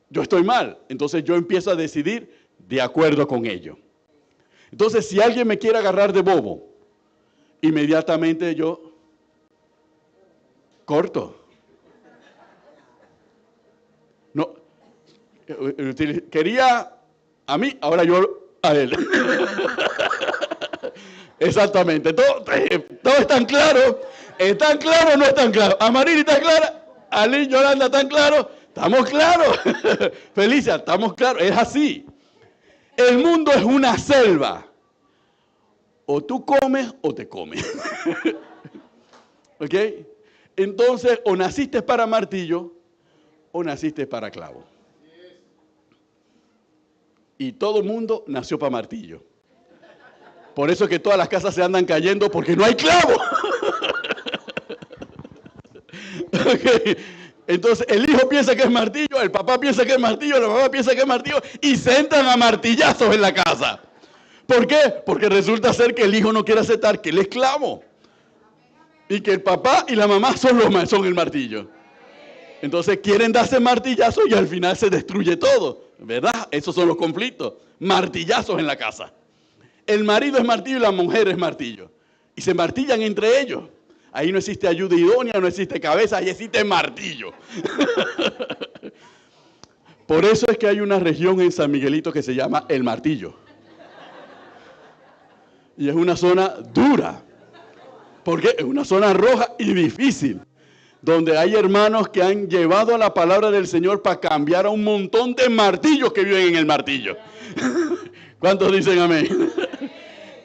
yo estoy mal. Entonces yo empiezo a decidir de acuerdo con ello. Entonces, si alguien me quiere agarrar de bobo, inmediatamente yo corto. No, quería a mí, ahora yo a él. Exactamente. Todo es tan claro. ¿Están claros o no están claros? Amarili está clara. Alin, Yolanda, ¿están claros? Estamos claros. Felicia, estamos claros. Es así. El mundo es una selva. O tú comes o te comes. ¿Ok? Entonces, o naciste para martillo o naciste para clavo. Y todo el mundo nació para martillo. Por eso es que todas las casas se andan cayendo porque no hay clavo. Okay. Entonces el hijo piensa que es martillo, el papá piensa que es martillo, la mamá piensa que es martillo y se entran a martillazos en la casa. ¿Por qué? Porque resulta ser que el hijo no quiere aceptar que él es clavo. Y que el papá y la mamá son el martillo. Entonces quieren darse martillazos y al final se destruye todo. ¿Verdad? Esos son los conflictos. Martillazos en la casa. El marido es martillo y la mujer es martillo. Y se martillan entre ellos. Ahí no existe ayuda idónea, no existe cabeza, ahí existe martillo. Por eso es que hay una región en San Miguelito que se llama El Martillo. Y es una zona dura. Porque es una zona roja y difícil. donde hay hermanos que han llevado la palabra del Señor para cambiar a un montón de martillos que viven en el martillo. ¿Cuántos dicen amén?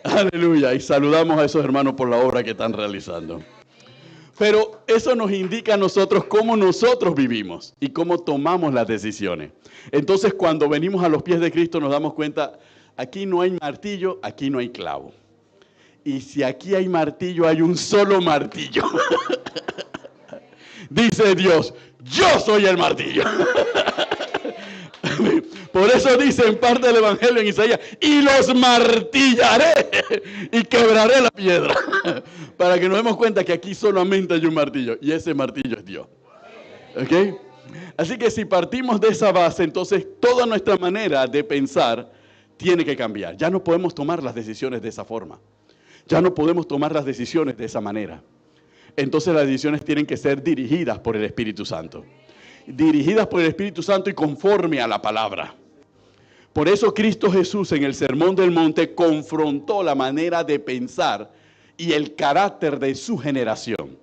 Aleluya. Y saludamos a esos hermanos por la obra que están realizando. Pero eso nos indica a nosotros cómo nosotros vivimos y cómo tomamos las decisiones. Entonces, cuando venimos a los pies de Cristo nos damos cuenta, aquí no hay martillo, aquí no hay clavo. Y si aquí hay martillo, hay un solo martillo. Dice Dios, yo soy el martillo. Por eso dice en parte del Evangelio en Isaías, y los martillaré y quebraré la piedra. Para que nos demos cuenta que aquí solamente hay un martillo y ese martillo es Dios. ¿Ok? Así que si partimos de esa base, entonces toda nuestra manera de pensar tiene que cambiar. Ya no podemos tomar las decisiones de esa forma. Ya no podemos tomar las decisiones de esa manera. Entonces las decisiones tienen que ser dirigidas por el Espíritu Santo. Dirigidas por el Espíritu Santo y conforme a la palabra. Por eso Cristo Jesús en el Sermón del Monte confrontó la manera de pensar y el carácter de su generación.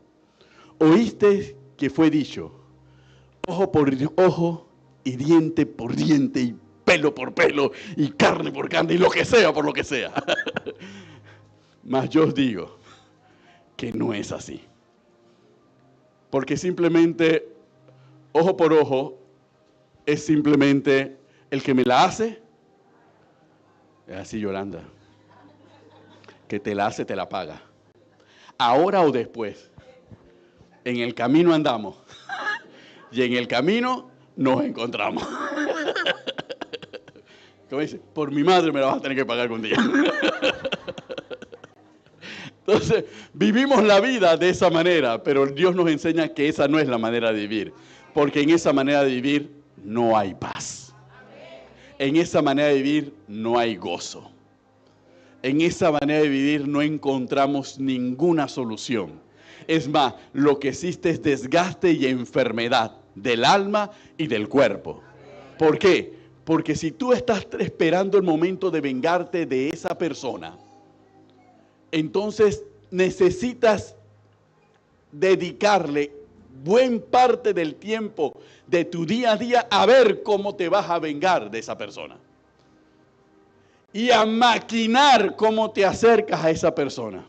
Oíste que fue dicho, ojo por ojo y diente por diente y pelo por pelo y carne por carne y lo que sea por lo que sea. Mas yo os digo que no es así. Porque simplemente ojo por ojo es simplemente el que me la hace. Es así, Yolanda. Que te la hace, te la paga. Ahora o después. En el camino andamos. Y en el camino nos encontramos. Como dice, por mi madre me la vas a tener que pagar un día. Entonces, vivimos la vida de esa manera, pero Dios nos enseña que esa no es la manera de vivir. Porque en esa manera de vivir no hay paz. En esa manera de vivir no hay gozo. En esa manera de vivir no encontramos ninguna solución. Es más, lo que existe es desgaste y enfermedad del alma y del cuerpo. ¿Por qué? Porque si tú estás esperando el momento de vengarte de esa persona, entonces necesitas dedicarle buen parte del tiempo de tu día a día a ver cómo te vas a vengar de esa persona. Y a maquinar cómo te acercas a esa persona.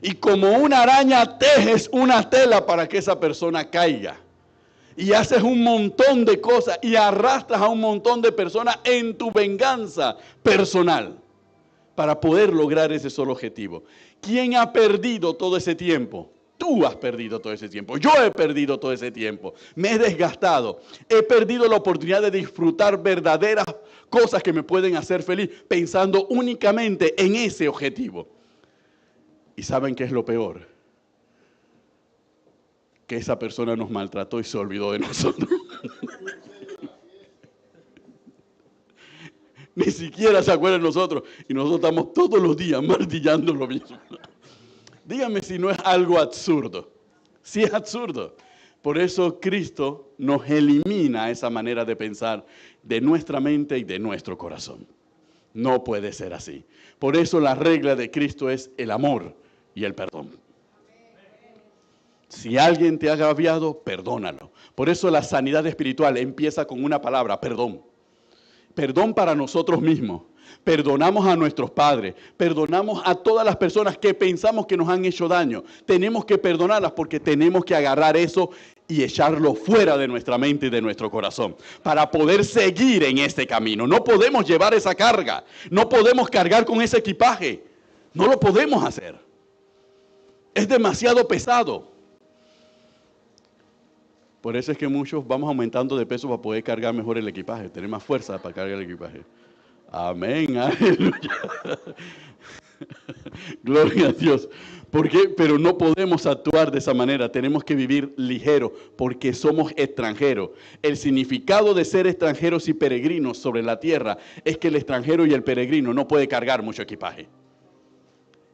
Y como una araña tejes una tela para que esa persona caiga. Y haces un montón de cosas y arrastras a un montón de personas en tu venganza personal para poder lograr ese solo objetivo. ¿Quién ha perdido todo ese tiempo? Tú has perdido todo ese tiempo. Yo he perdido todo ese tiempo. Me he desgastado. He perdido la oportunidad de disfrutar verdaderas cosas que me pueden hacer feliz pensando únicamente en ese objetivo. ¿Y saben qué es lo peor? Que esa persona nos maltrató y se olvidó de nosotros. Ni siquiera se acuerda de nosotros. Y nosotros estamos todos los días martillando lo mismo. Díganme si no es algo absurdo. Sí es absurdo. Por eso Cristo nos elimina esa manera de pensar de nuestra mente y de nuestro corazón. No puede ser así. Por eso la regla de Cristo es el amor y el perdón. Si alguien te ha agraviado, perdónalo. Por eso la sanidad espiritual empieza con una palabra, perdón. Perdón para nosotros mismos. Perdonamos a nuestros padres, perdonamos a todas las personas que pensamos que nos han hecho daño. Tenemos que perdonarlas porque tenemos que agarrar eso y echarlo fuera de nuestra mente y de nuestro corazón para poder seguir en este camino. No podemos llevar esa carga, no podemos cargar con ese equipaje, no lo podemos hacer. Es demasiado pesado. Por eso es que muchos vamos aumentando de peso para poder cargar mejor el equipaje, tener más fuerza para cargar el equipaje. Amén, aleluya. Gloria a Dios. ¿Por qué? Pero no podemos actuar de esa manera. Tenemos que vivir ligero porque somos extranjeros. El significado de ser extranjeros y peregrinos sobre la tierra es que el extranjero y el peregrino no puede cargar mucho equipaje.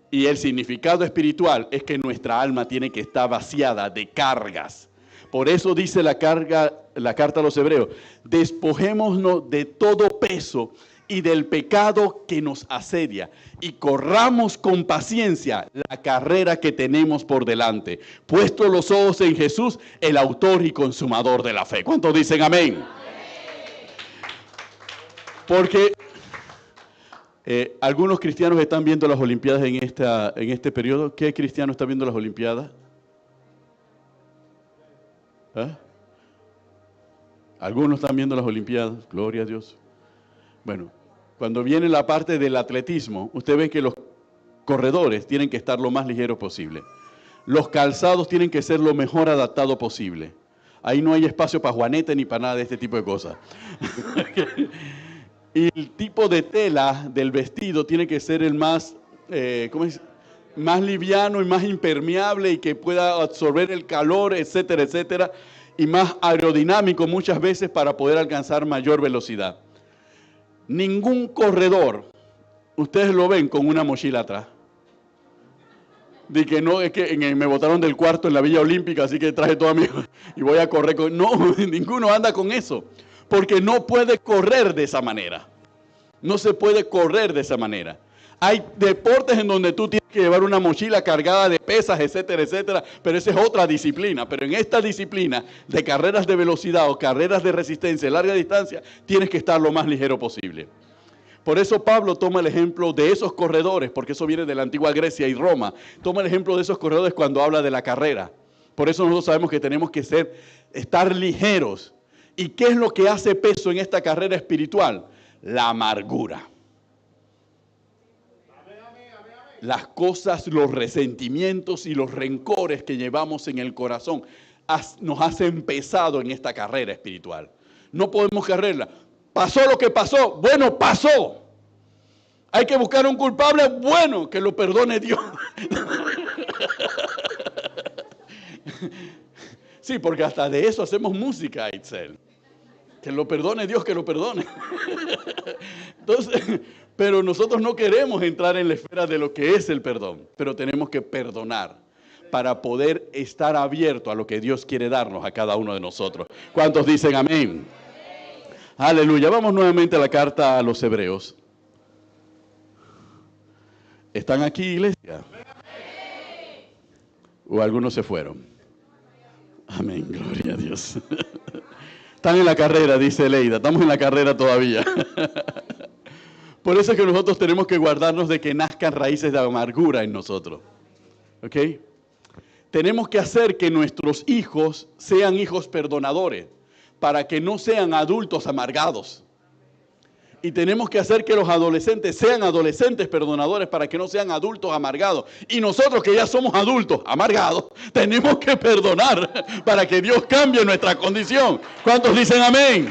Y el significado espiritual es que nuestra alma tiene que estar vaciada de cargas. Por eso dice la carta a los hebreos, despojémonos de todo peso y del pecado que nos asedia, y corramos con paciencia la carrera que tenemos por delante, puesto los ojos en Jesús, el autor y consumador de la fe. ¿Cuántos dicen amén? Porque algunos cristianos están viendo las Olimpiadas en este periodo. ¿Qué cristiano está viendo las Olimpiadas? ¿Ah? Algunos están viendo las Olimpiadas, gloria a Dios. Bueno, cuando viene la parte del atletismo, usted ve que los corredores tienen que estar lo más ligeros posible. Los calzados tienen que ser lo mejor adaptado posible. Ahí no hay espacio para juanete ni para nada de este tipo de cosas. Y el tipo de tela del vestido tiene que ser el más, más liviano y más impermeable y que pueda absorber el calor, etcétera, etcétera. Y más aerodinámico muchas veces para poder alcanzar mayor velocidad. Ningún corredor, ustedes lo ven con una mochila atrás. De que no, es que me botaron del cuarto en la Villa Olímpica, así que traje todo mi... y voy a correr con... No, ninguno anda con eso. Porque no puede correr de esa manera. No se puede correr de esa manera. Hay deportes en donde tú tienes que llevar una mochila cargada de pesas, etcétera, etcétera, pero esa es otra disciplina. Pero en esta disciplina de carreras de velocidad o carreras de resistencia a larga distancia, tienes que estar lo más ligero posible. Por eso Pablo toma el ejemplo de esos corredores, porque eso viene de la antigua Grecia y Roma. Toma el ejemplo de esos corredores cuando habla de la carrera. Por eso nosotros sabemos que tenemos que estar ligeros. ¿Y qué es lo que hace peso en esta carrera espiritual? La amargura. Las cosas, los resentimientos y los rencores que llevamos en el corazón nos hacen pesado en esta carrera espiritual. No podemos carrerla. Pasó lo que pasó, bueno, pasó. Hay que buscar un culpable, bueno, que lo perdone Dios. Sí, porque hasta de eso hacemos música, Itzel. Que lo perdone Dios, que lo perdone. Entonces, pero nosotros no queremos entrar en la esfera de lo que es el perdón, pero tenemos que perdonar para poder estar abierto a lo que Dios quiere darnos a cada uno de nosotros. ¿Cuántos dicen amén? Aleluya. Vamos nuevamente a la carta a los Hebreos. ¿Están aquí, iglesia? ¿O algunos se fueron? Amén, gloria a Dios. Están en la carrera, dice Leida. Estamos en la carrera todavía. Por eso es que nosotros tenemos que guardarnos de que nazcan raíces de amargura en nosotros. ¿Ok? Tenemos que hacer que nuestros hijos sean hijos perdonadores, para que no sean adultos amargados. Y tenemos que hacer que los adolescentes sean adolescentes perdonadores, para que no sean adultos amargados. Y nosotros que ya somos adultos amargados, tenemos que perdonar para que Dios cambie nuestra condición. ¿Cuántos dicen amén?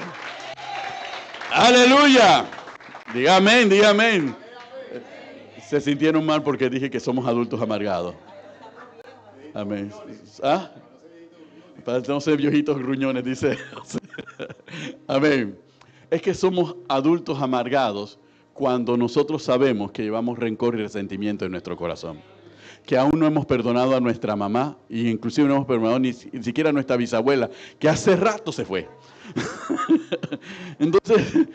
¡Aleluya! Diga amén, diga amén. Se sintieron mal porque dije que somos adultos amargados. Amén. ¿Ah? Para no ser viejitos gruñones, dice. Amén. Es que somos adultos amargados cuando nosotros sabemos que llevamos rencor y resentimiento en nuestro corazón. Que aún no hemos perdonado a nuestra mamá, e inclusive no hemos perdonado ni siquiera a nuestra bisabuela, que hace rato se fue. Entonces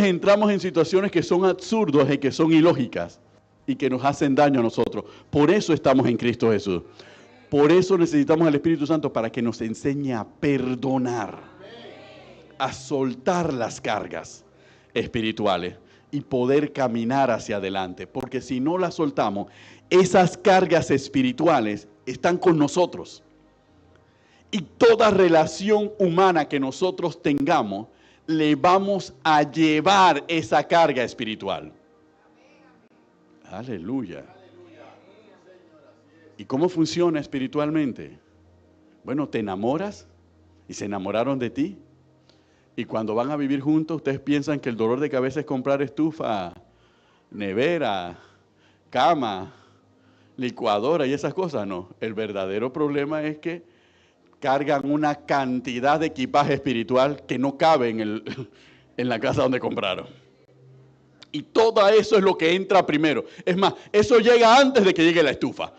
entramos en situaciones que son absurdas y que son ilógicas y que nos hacen daño a nosotros. Por eso estamos en Cristo Jesús. Por eso necesitamos al Espíritu Santo para que nos enseñe a perdonar, a soltar las cargas espirituales y poder caminar hacia adelante. Porque si no las soltamos, esas cargas espirituales están con nosotros. Y toda relación humana que nosotros tengamos, le vamos a llevar esa carga espiritual. Aleluya. ¿Y cómo funciona espiritualmente? Bueno, te enamoras y se enamoraron de ti. Y cuando van a vivir juntos, ustedes piensan que el dolor de cabeza es comprar estufa, nevera, cama, licuadora y esas cosas. No, el verdadero problema es que cargan una cantidad de equipaje espiritual que no cabe en la casa donde compraron. Y todo eso es lo que entra primero. Es más, eso llega antes de que llegue la estufa.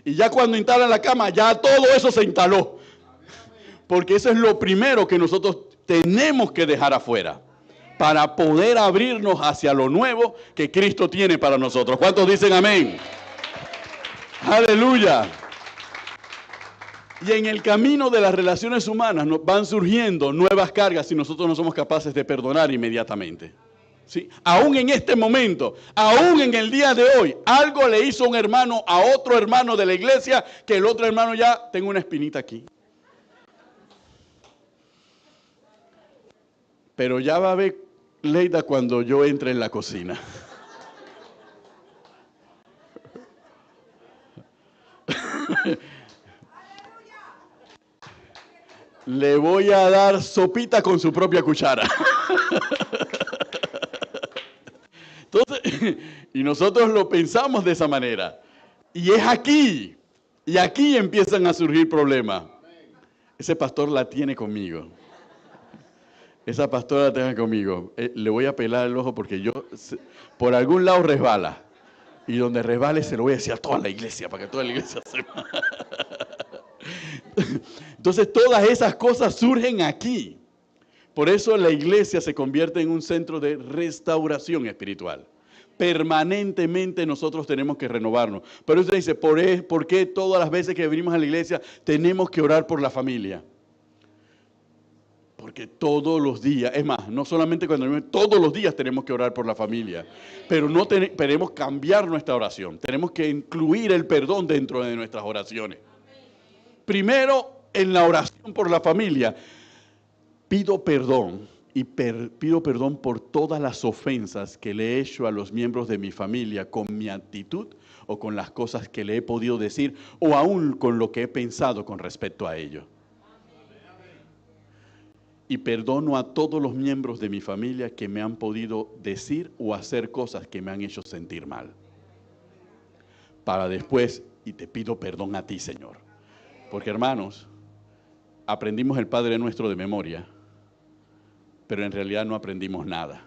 Y ya cuando instalan la cama, ya todo eso se instaló. Porque eso es lo primero que nosotros tenemos que dejar afuera. para poder abrirnos hacia lo nuevo que Cristo tiene para nosotros. ¿Cuántos dicen amén? Aleluya. Y en el camino de las relaciones humanas nos van surgiendo nuevas cargas si nosotros no somos capaces de perdonar inmediatamente. ¿Sí? Aún en este momento, aún en el día de hoy, algo le hizo un hermano a otro hermano de la iglesia que el otro hermano ya tengo una espinita aquí. Pero ya va a ver Leida cuando yo entre en la cocina. Le voy a dar sopita con su propia cuchara. Entonces, y nosotros lo pensamos de esa manera. Y es aquí. Y aquí empiezan a surgir problemas. Ese pastor la tiene conmigo. Esa pastora la tiene conmigo. Le voy a pelar el ojo porque yo, por algún lado resbala. Y donde resbale se lo voy a decir a toda la iglesia, para que toda la iglesia sepa. Entonces todas esas cosas surgen aquí. Por eso la iglesia se convierte en un centro de restauración espiritual. Permanentemente nosotros tenemos que renovarnos. Pero usted dice, ¿por qué todas las veces que venimos a la iglesia tenemos que orar por la familia? Porque todos los días, es más, no solamente cuando venimos, todos los días tenemos que orar por la familia. Pero no queremos cambiar nuestra oración. Tenemos que incluir el perdón dentro de nuestras oraciones. Primero, en la oración por la familia, pido perdón y pido perdón por todas las ofensas que le he hecho a los miembros de mi familia con mi actitud o con las cosas que le he podido decir o aún con lo que he pensado con respecto a ello. Y perdono a todos los miembros de mi familia que me han podido decir o hacer cosas que me han hecho sentir mal. Para después, y te pido perdón a ti, Señor. Porque hermanos, aprendimos el Padre Nuestro de memoria, pero en realidad no aprendimos nada.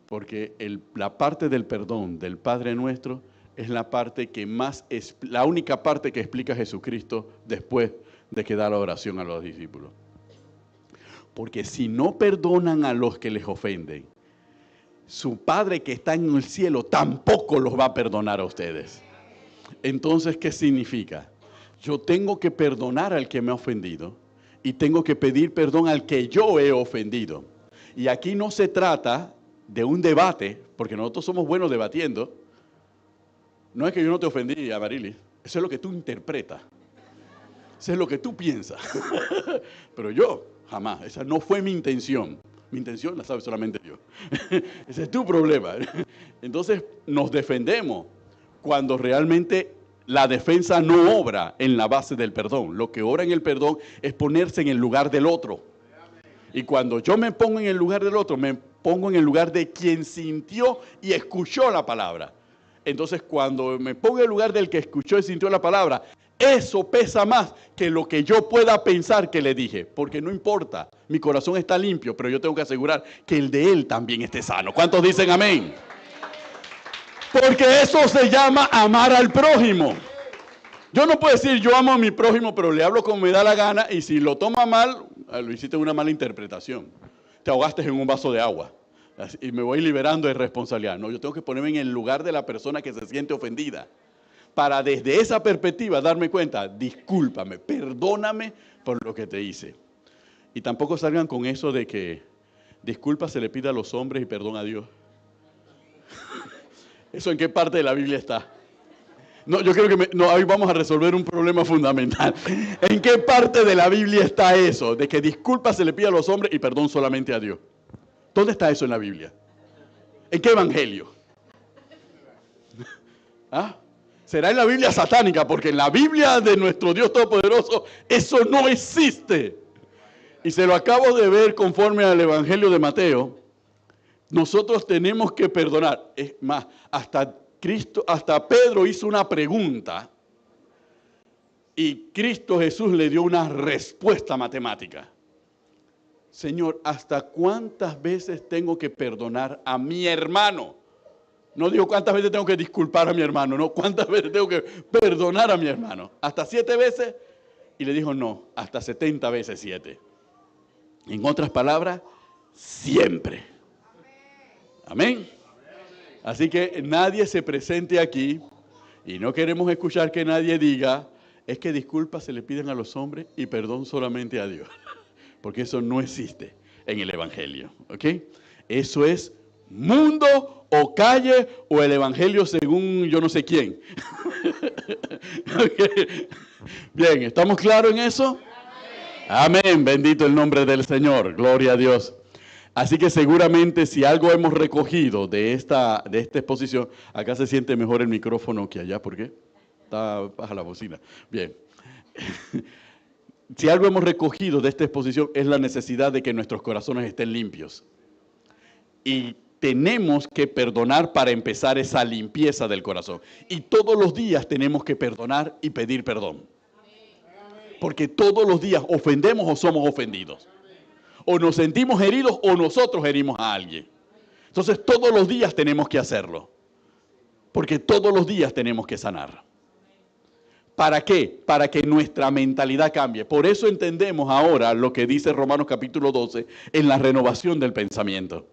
Porque la parte del perdón del Padre Nuestro es la parte que la única parte que explica Jesucristo después de que da la oración a los discípulos. Porque si no perdonan a los que les ofenden, su Padre que está en el cielo tampoco los va a perdonar a ustedes. Entonces, ¿qué significa? Yo tengo que perdonar al que me ha ofendido y tengo que pedir perdón al que yo he ofendido. Y aquí no se trata de un debate, porque nosotros somos buenos debatiendo. No es que yo no te ofendí, Amarilis, eso es lo que tú interpretas. Eso es lo que tú piensas. Pero yo, jamás, esa no fue mi intención. Mi intención la sabe solamente Dios. Ese es tu problema. Entonces nos defendemos cuando realmente la defensa no obra en la base del perdón. Lo que obra en el perdón es ponerse en el lugar del otro. Y cuando yo me pongo en el lugar del otro, me pongo en el lugar de quien sintió y escuchó la palabra. Entonces, cuando me pongo en el lugar del que escuchó y sintió la palabra, eso pesa más que lo que yo pueda pensar que le dije. Porque no importa, mi corazón está limpio, pero yo tengo que asegurar que el de él también esté sano. ¿Cuántos dicen amén? Porque eso se llama amar al prójimo. Yo no puedo decir yo amo a mi prójimo, pero le hablo como me da la gana y si lo toma mal, lo hiciste una mala interpretación. Te ahogaste en un vaso de agua y me voy liberando de responsabilidad. No, yo tengo que ponerme en el lugar de la persona que se siente ofendida para desde esa perspectiva darme cuenta, discúlpame, perdóname por lo que te hice. Y tampoco salgan con eso de que disculpa se le pide a los hombres y perdón a Dios. ¿Eso en qué parte de la Biblia está? No, yo creo que hoy vamos a resolver un problema fundamental. ¿En qué parte de la Biblia está eso? De que disculpa se le pide a los hombres y perdón solamente a Dios. ¿Dónde está eso en la Biblia? ¿En qué evangelio? ¿Ah? Será en la Biblia satánica, porque en la Biblia de nuestro Dios Todopoderoso eso no existe. Y se lo acabo de ver conforme al evangelio de Mateo. Nosotros tenemos que perdonar. Es más, hasta Pedro hizo una pregunta y Cristo Jesús le dio una respuesta matemática. Señor, ¿hasta cuántas veces tengo que perdonar a mi hermano? No digo cuántas veces tengo que disculpar a mi hermano, no, cuántas veces tengo que perdonar a mi hermano. ¿Hasta 7 veces? Y le dijo no, hasta 70 veces 7. En otras palabras, siempre. Amén. Así que nadie se presente aquí y no queremos escuchar que nadie diga, es que disculpas se le piden a los hombres y perdón solamente a Dios. Porque eso no existe en el Evangelio. ¿Ok? Eso es mundo o calle o el Evangelio según yo no sé quién. ¿Okay? Bien, ¿estamos claros en eso? Amén, bendito el nombre del Señor, gloria a Dios. Así que seguramente si algo hemos recogido de esta exposición, acá se siente mejor el micrófono que allá, ¿por qué? Está baja la bocina. Bien. Si algo hemos recogido de esta exposición es la necesidad de que nuestros corazones estén limpios. Y tenemos que perdonar para empezar esa limpieza del corazón. Y todos los días tenemos que perdonar y pedir perdón. Porque todos los días ofendemos o somos ofendidos. O nos sentimos heridos o nosotros herimos a alguien. Entonces todos los días tenemos que hacerlo. Porque todos los días tenemos que sanar. ¿Para qué? Para que nuestra mentalidad cambie. Por eso entendemos ahora lo que dice Romanos capítulo 12 en la renovación del pensamiento.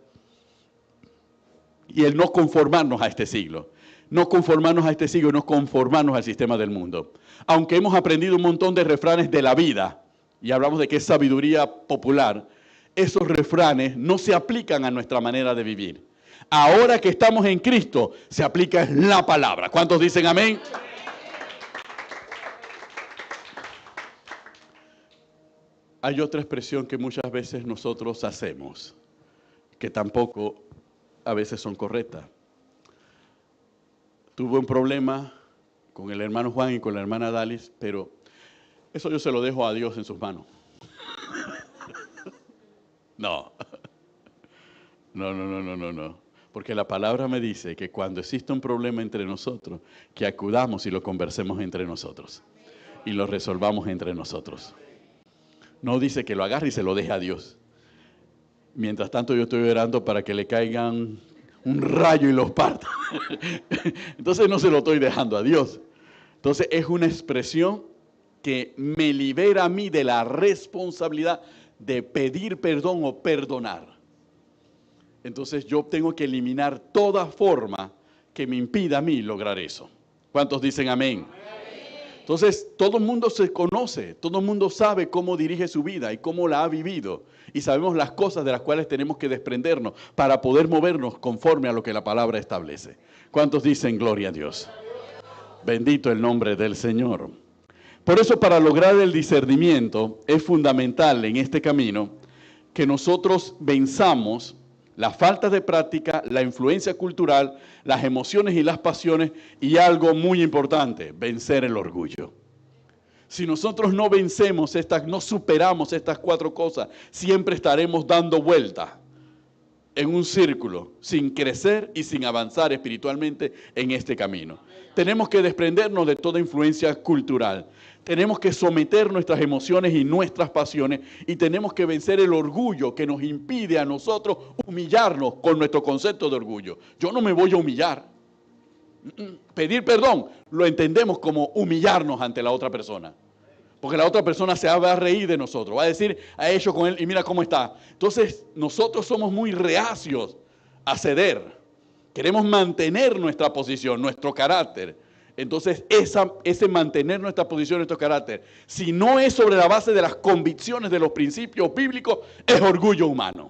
Y el no conformarnos a este siglo. No conformarnos a este siglo, no conformarnos al sistema del mundo. Aunque hemos aprendido un montón de refranes de la vida, y hablamos de que es sabiduría popular, esos refranes no se aplican a nuestra manera de vivir. Ahora que estamos en Cristo, se aplica la palabra. ¿Cuántos dicen amén? Hay otra expresión que muchas veces nosotros hacemos, que tampoco a veces son correctas. Tuve un problema con el hermano Juan y con la hermana Dalis, pero eso yo se lo dejo a Dios en sus manos. No. No. Porque la palabra me dice que cuando existe un problema entre nosotros, que acudamos y lo conversemos entre nosotros. Y lo resolvamos entre nosotros. No dice que lo agarre y se lo deje a Dios. Mientras tanto yo estoy orando para que le caigan un rayo y los parta. Entonces no se lo estoy dejando a Dios. Entonces es una expresión que me libera a mí de la responsabilidad de pedir perdón o perdonar. Entonces yo tengo que eliminar toda forma que me impida a mí lograr eso. ¿Cuántos dicen amén? Entonces todo el mundo se conoce, todo el mundo sabe cómo dirige su vida y cómo la ha vivido. Y sabemos las cosas de las cuales tenemos que desprendernos para poder movernos conforme a lo que la palabra establece. ¿Cuántos dicen gloria a Dios? Bendito el nombre del Señor. Por eso, para lograr el discernimiento, es fundamental en este camino que nosotros venzamos la falta de práctica, la influencia cultural, las emociones y las pasiones, y algo muy importante, vencer el orgullo. Si nosotros no vencemos no superamos estas 4 cosas, siempre estaremos dando vueltas en un círculo, sin crecer y sin avanzar espiritualmente en este camino. Tenemos que desprendernos de toda influencia cultural. Tenemos que someter nuestras emociones y nuestras pasiones y tenemos que vencer el orgullo que nos impide a nosotros humillarnos con nuestro concepto de orgullo. Yo no me voy a humillar. Pedir perdón lo entendemos como humillarnos ante la otra persona. Porque la otra persona se va a reír de nosotros, va a decir, ha hecho con él y mira cómo está. Entonces nosotros somos muy reacios a ceder. Queremos mantener nuestra posición, nuestro carácter. Entonces, ese mantener nuestra posición, nuestro carácter, si no es sobre la base de las convicciones de los principios bíblicos, es orgullo humano.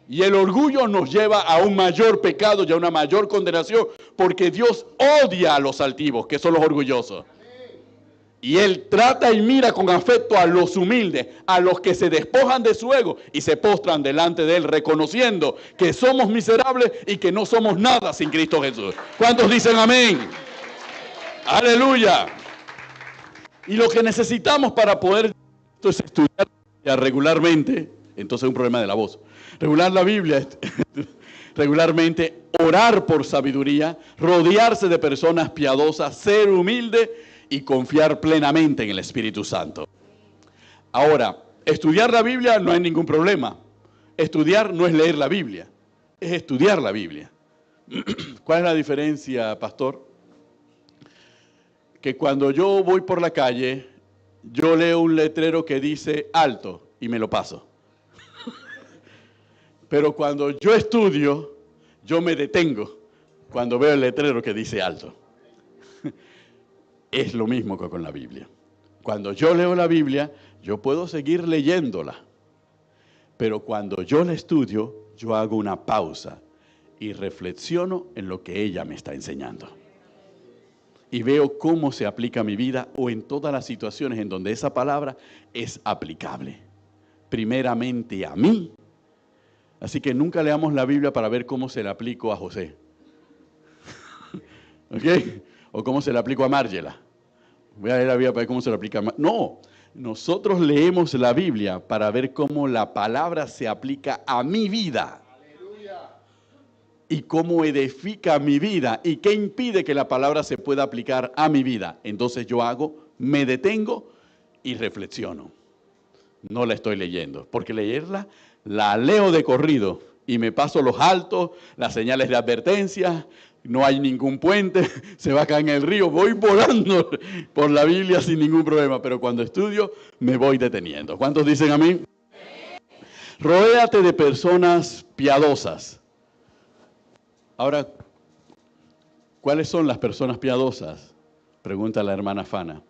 Y el orgullo nos lleva a un mayor pecado y a una mayor condenación, porque Dios odia a los altivos, que son los orgullosos. Y Él trata y mira con afecto a los humildes, a los que se despojan de su ego y se postran delante de Él, reconociendo que somos miserables y que no somos nada sin Cristo Jesús. ¿Cuántos dicen amén? Aleluya. Y lo que necesitamos para poder es estudiar regularmente, entonces es un problema de la voz, regular la Biblia regularmente, orar por sabiduría, rodearse de personas piadosas, ser humilde y confiar plenamente en el Espíritu Santo. Ahora, estudiar la Biblia no hay ningún problema. Estudiar no es leer la Biblia, es estudiar la Biblia. ¿Cuál es la diferencia, pastor? Que cuando yo voy por la calle, yo leo un letrero que dice alto y me lo paso. Pero cuando yo estudio, yo me detengo cuando veo el letrero que dice alto. Es lo mismo que con la Biblia. Cuando yo leo la Biblia, yo puedo seguir leyéndola. Pero cuando yo la estudio, yo hago una pausa y reflexiono en lo que ella me está enseñando. Y veo cómo se aplica a mi vida o en todas las situaciones en donde esa palabra es aplicable. Primeramente a mí. Así que nunca leamos la Biblia para ver cómo se la aplico a José. ¿Ok? O cómo se la aplico a Margela. Voy a leer la Biblia para ver cómo se la aplica a Margela. No, nosotros leemos la Biblia para ver cómo la palabra se aplica a mi vida. Y cómo edifica mi vida y qué impide que la palabra se pueda aplicar a mi vida. Entonces yo me detengo y reflexiono. No la estoy leyendo, porque leerla la leo de corrido y me paso los altos, las señales de advertencia, no hay ningún puente, se va a caer en el río, voy volando por la Biblia sin ningún problema, pero cuando estudio me voy deteniendo. ¿Cuántos dicen amén? Rodéate de personas piadosas. Ahora, ¿cuáles son las personas piadosas? Pregunta la hermana Fana.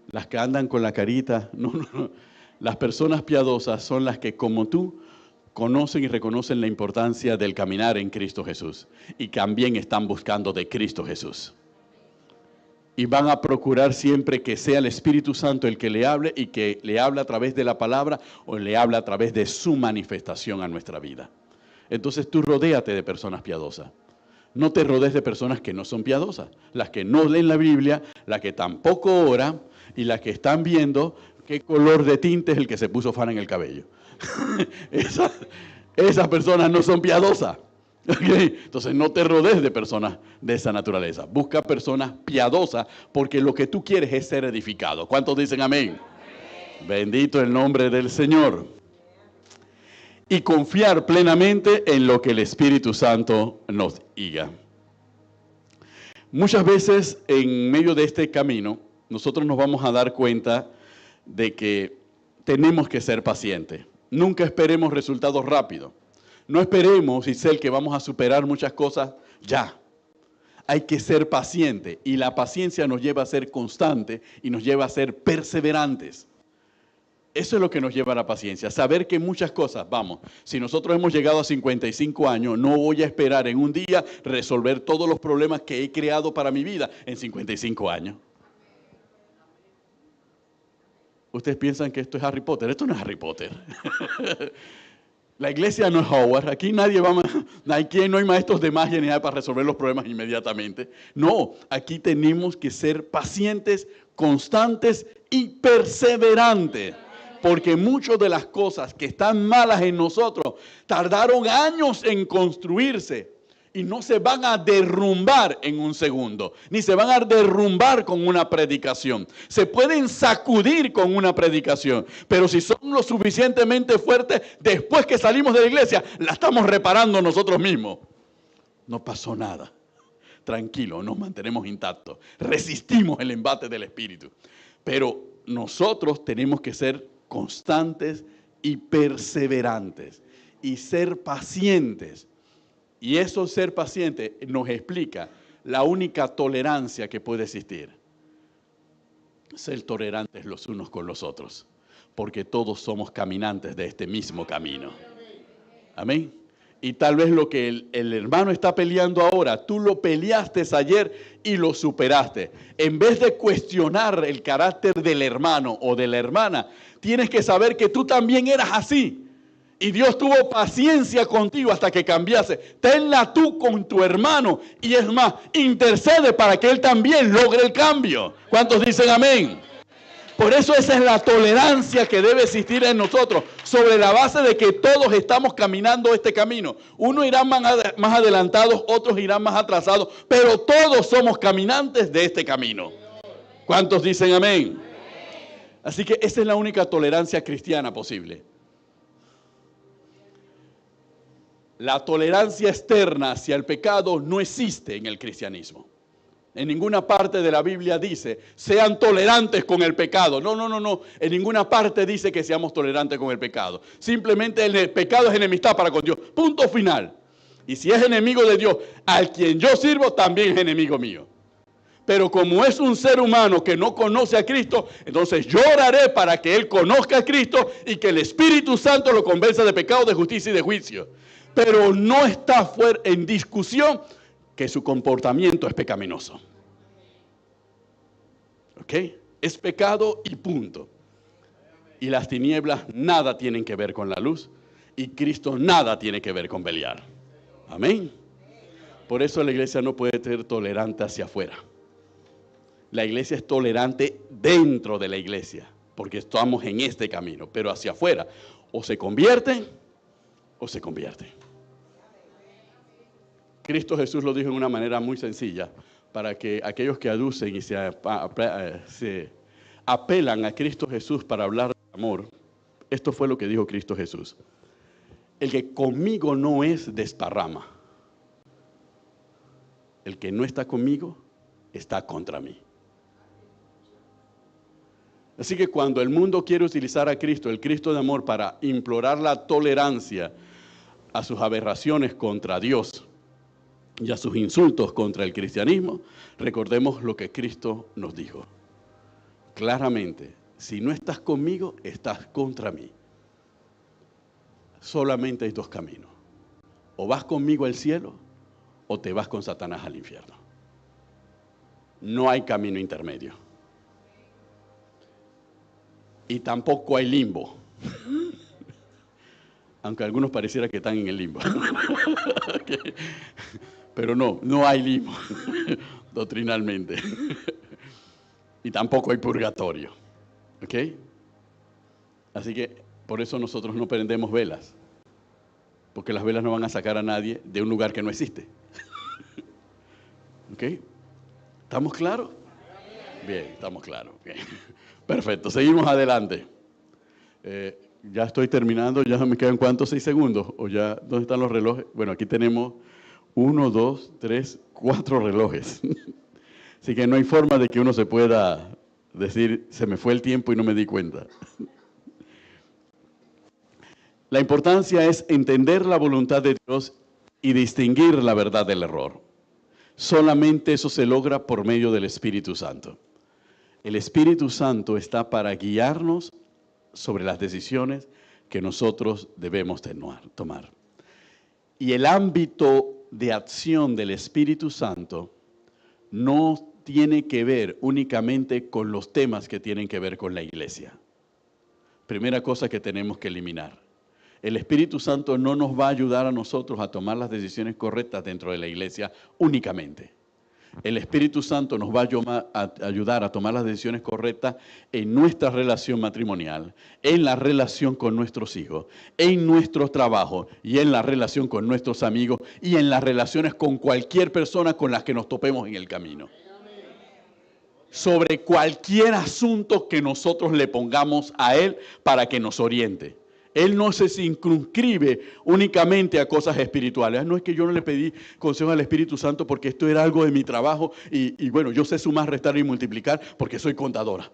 Las que andan con la carita. No. Las personas piadosas son las que, como tú, conocen y reconocen la importancia del caminar en Cristo Jesús. Y también están buscando de Cristo Jesús. Y van a procurar siempre que sea el Espíritu Santo el que le hable y que le hable a través de la palabra o le hable a través de su manifestación a nuestra vida. Entonces tú rodéate de personas piadosas. No te rodees de personas que no son piadosas. Las que no leen la Biblia, las que tampoco oran y las que están viendo qué color de tinte es el que se puso Fana en el cabello. Esas personas no son piadosas. ¿Okay? Entonces no te rodees de personas de esa naturaleza. Busca personas piadosas porque lo que tú quieres es ser edificado. ¿Cuántos dicen amén? Amén. Bendito el nombre del Señor. Y confiar plenamente en lo que el Espíritu Santo nos diga. Muchas veces en medio de este camino, nosotros nos vamos a dar cuenta de que tenemos que ser pacientes. Nunca esperemos resultados rápidos. No esperemos, Isel, que vamos a superar muchas cosas ya. Hay que ser paciente y la paciencia nos lleva a ser constante y nos lleva a ser perseverantes. Eso es lo que nos lleva a la paciencia, saber que muchas cosas, si nosotros hemos llegado a 55 años, no voy a esperar en un día resolver todos los problemas que he creado para mi vida en 55 años. Ustedes piensan que esto es Harry Potter. Esto no es Harry Potter. La iglesia no es Howard. Aquí no hay maestros de magia ni nada para resolver los problemas inmediatamente. No, aquí tenemos que ser pacientes, constantes y perseverantes. Porque muchas de las cosas que están malas en nosotros tardaron años en construirse y no se van a derrumbar en un segundo, ni se van a derrumbar con una predicación. Se pueden sacudir con una predicación, pero si son lo suficientemente fuertes, después que salimos de la iglesia, la estamos reparando nosotros mismos. No pasó nada. Tranquilo, nos mantenemos intactos. Resistimos el embate del Espíritu. Pero nosotros tenemos que ser constantes y perseverantes y ser pacientes. Y eso, ser paciente, nos explica la única tolerancia que puede existir. Ser tolerantes los unos con los otros, porque todos somos caminantes de este mismo camino. Amén. Y tal vez lo que el hermano está peleando ahora, tú lo peleaste ayer y lo superaste. En vez de cuestionar el carácter del hermano o de la hermana, tienes que saber que tú también eras así. Y Dios tuvo paciencia contigo hasta que cambiase. Tenla tú con tu hermano. Y es más, intercede para que él también logre el cambio. ¿Cuántos dicen amén? Por eso esa es la tolerancia que debe existir en nosotros, sobre la base de que todos estamos caminando este camino. Unos irán más adelantados, otros irán más atrasados, pero todos somos caminantes de este camino. ¿Cuántos dicen amén? Así que esa es la única tolerancia cristiana posible. La tolerancia externa hacia el pecado no existe en el cristianismo. En ninguna parte de la Biblia dice, sean tolerantes con el pecado. No. En ninguna parte dice que seamos tolerantes con el pecado. Simplemente el pecado es enemistad para con Dios. Punto final. Y si es enemigo de Dios, al quien yo sirvo también es enemigo mío. Pero como es un ser humano que no conoce a Cristo, entonces yo oraré para que él conozca a Cristo y que el Espíritu Santo lo convenza de pecado, de justicia y de juicio. Pero no está fuera en discusión que su comportamiento es pecaminoso. ¿Ok? Es pecado y punto. Y las tinieblas nada tienen que ver con la luz y Cristo nada tiene que ver con Belial. Amén. Por eso la iglesia no puede ser tolerante hacia afuera. La iglesia es tolerante dentro de la iglesia, porque estamos en este camino, pero hacia afuera o se convierten o se convierten. Cristo Jesús lo dijo en una manera muy sencilla, para que aquellos que aducen y se apelan a Cristo Jesús para hablar de amor, esto fue lo que dijo Cristo Jesús. El que conmigo no es desparrama. El que no está conmigo está contra mí. Así que cuando el mundo quiere utilizar a Cristo, el Cristo de amor, para implorar la tolerancia a sus aberraciones contra Dios y a sus insultos contra el cristianismo, recordemos lo que Cristo nos dijo. Claramente, si no estás conmigo, estás contra mí. Solamente hay dos caminos. O vas conmigo al cielo, o te vas con Satanás al infierno. No hay camino intermedio. Y tampoco hay limbo. Aunque algunos pareciera que están en el limbo. Okay. Pero no hay limbo, doctrinalmente. Y tampoco hay purgatorio. ¿Ok? Así que por eso nosotros no prendemos velas. Porque las velas no van a sacar a nadie de un lugar que no existe. ¿Ok? ¿Estamos claros? Bien, estamos claros. Bien. Perfecto, seguimos adelante. Ya estoy terminando, ya me quedan ¿cuántos? 6 segundos. ¿O ya dónde están los relojes? Bueno, aquí tenemos 1, 2, 3, 4 relojes. Así que no hay forma de que uno se pueda decir, se me fue el tiempo y no me di cuenta. La importancia es entender la voluntad de Dios y distinguir la verdad del error. Solamente eso se logra por medio del Espíritu Santo. El Espíritu Santo está para guiarnos sobre las decisiones que nosotros debemos tomar. Y el ámbito de acción del Espíritu Santo no tiene que ver únicamente con los temas que tienen que ver con la iglesia. Primera cosa que tenemos que eliminar. El Espíritu Santo no nos va a ayudar a nosotros a tomar las decisiones correctas dentro de la iglesia únicamente. El Espíritu Santo nos va a ayudar a tomar las decisiones correctas en nuestra relación matrimonial, en la relación con nuestros hijos, en nuestro trabajo y en la relación con nuestros amigos y en las relaciones con cualquier persona con la que nos topemos en el camino. Sobre cualquier asunto que nosotros le pongamos a Él para que nos oriente. Él no se circunscribe únicamente a cosas espirituales. No es que yo no le pedí consejo al Espíritu Santo porque esto era algo de mi trabajo y bueno, yo sé sumar, restar y multiplicar porque soy contadora.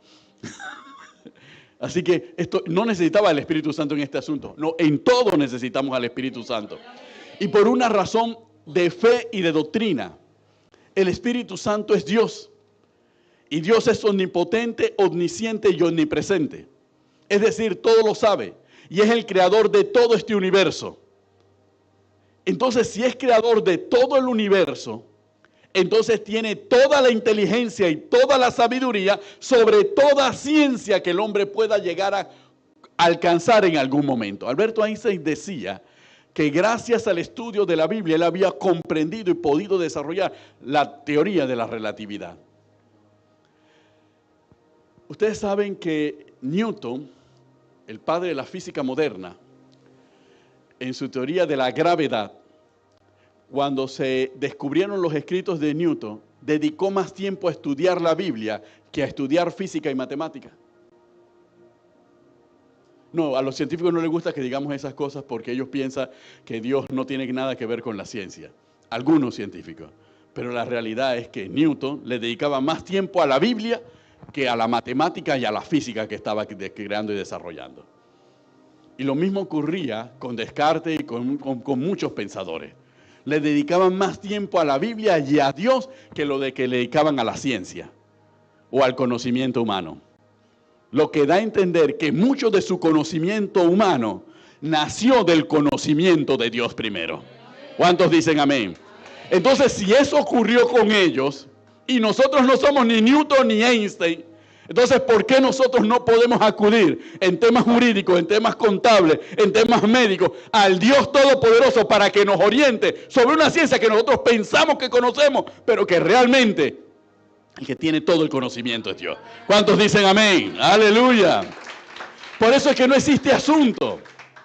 Así que esto no necesitaba al Espíritu Santo en este asunto. No, en todo necesitamos al Espíritu Santo. Y por una razón de fe y de doctrina. El Espíritu Santo es Dios. Y Dios es omnipotente, omnisciente y omnipresente. Es decir, todo lo sabe. Y es el creador de todo este universo. Entonces, si es creador de todo el universo, entonces tiene toda la inteligencia y toda la sabiduría sobre toda ciencia que el hombre pueda llegar a alcanzar en algún momento. Albert Einstein decía que gracias al estudio de la Biblia, él había comprendido y podido desarrollar la teoría de la relatividad. Ustedes saben que Newton, el padre de la física moderna, en su teoría de la gravedad, cuando se descubrieron los escritos de Newton, dedicó más tiempo a estudiar la Biblia que a estudiar física y matemática. No, a los científicos no les gusta que digamos esas cosas porque ellos piensan que Dios no tiene nada que ver con la ciencia. Algunos científicos. Pero la realidad es que Newton le dedicaba más tiempo a la Biblia que a la matemática y a la física que estaba creando y desarrollando. Y lo mismo ocurría con Descartes y con muchos pensadores. Le dedicaban más tiempo a la Biblia y a Dios que lo de que le dedicaban a la ciencia o al conocimiento humano. Lo que da a entender que mucho de su conocimiento humano nació del conocimiento de Dios primero. ¿Cuántos dicen amén? Entonces, si eso ocurrió con ellos, y nosotros no somos ni Newton ni Einstein, entonces, ¿por qué nosotros no podemos acudir en temas jurídicos, en temas contables, en temas médicos, al Dios Todopoderoso para que nos oriente sobre una ciencia que nosotros pensamos que conocemos, pero que realmente el que tiene todo el conocimiento es Dios? ¿Cuántos dicen amén? ¡Aleluya! Por eso es que no existe asunto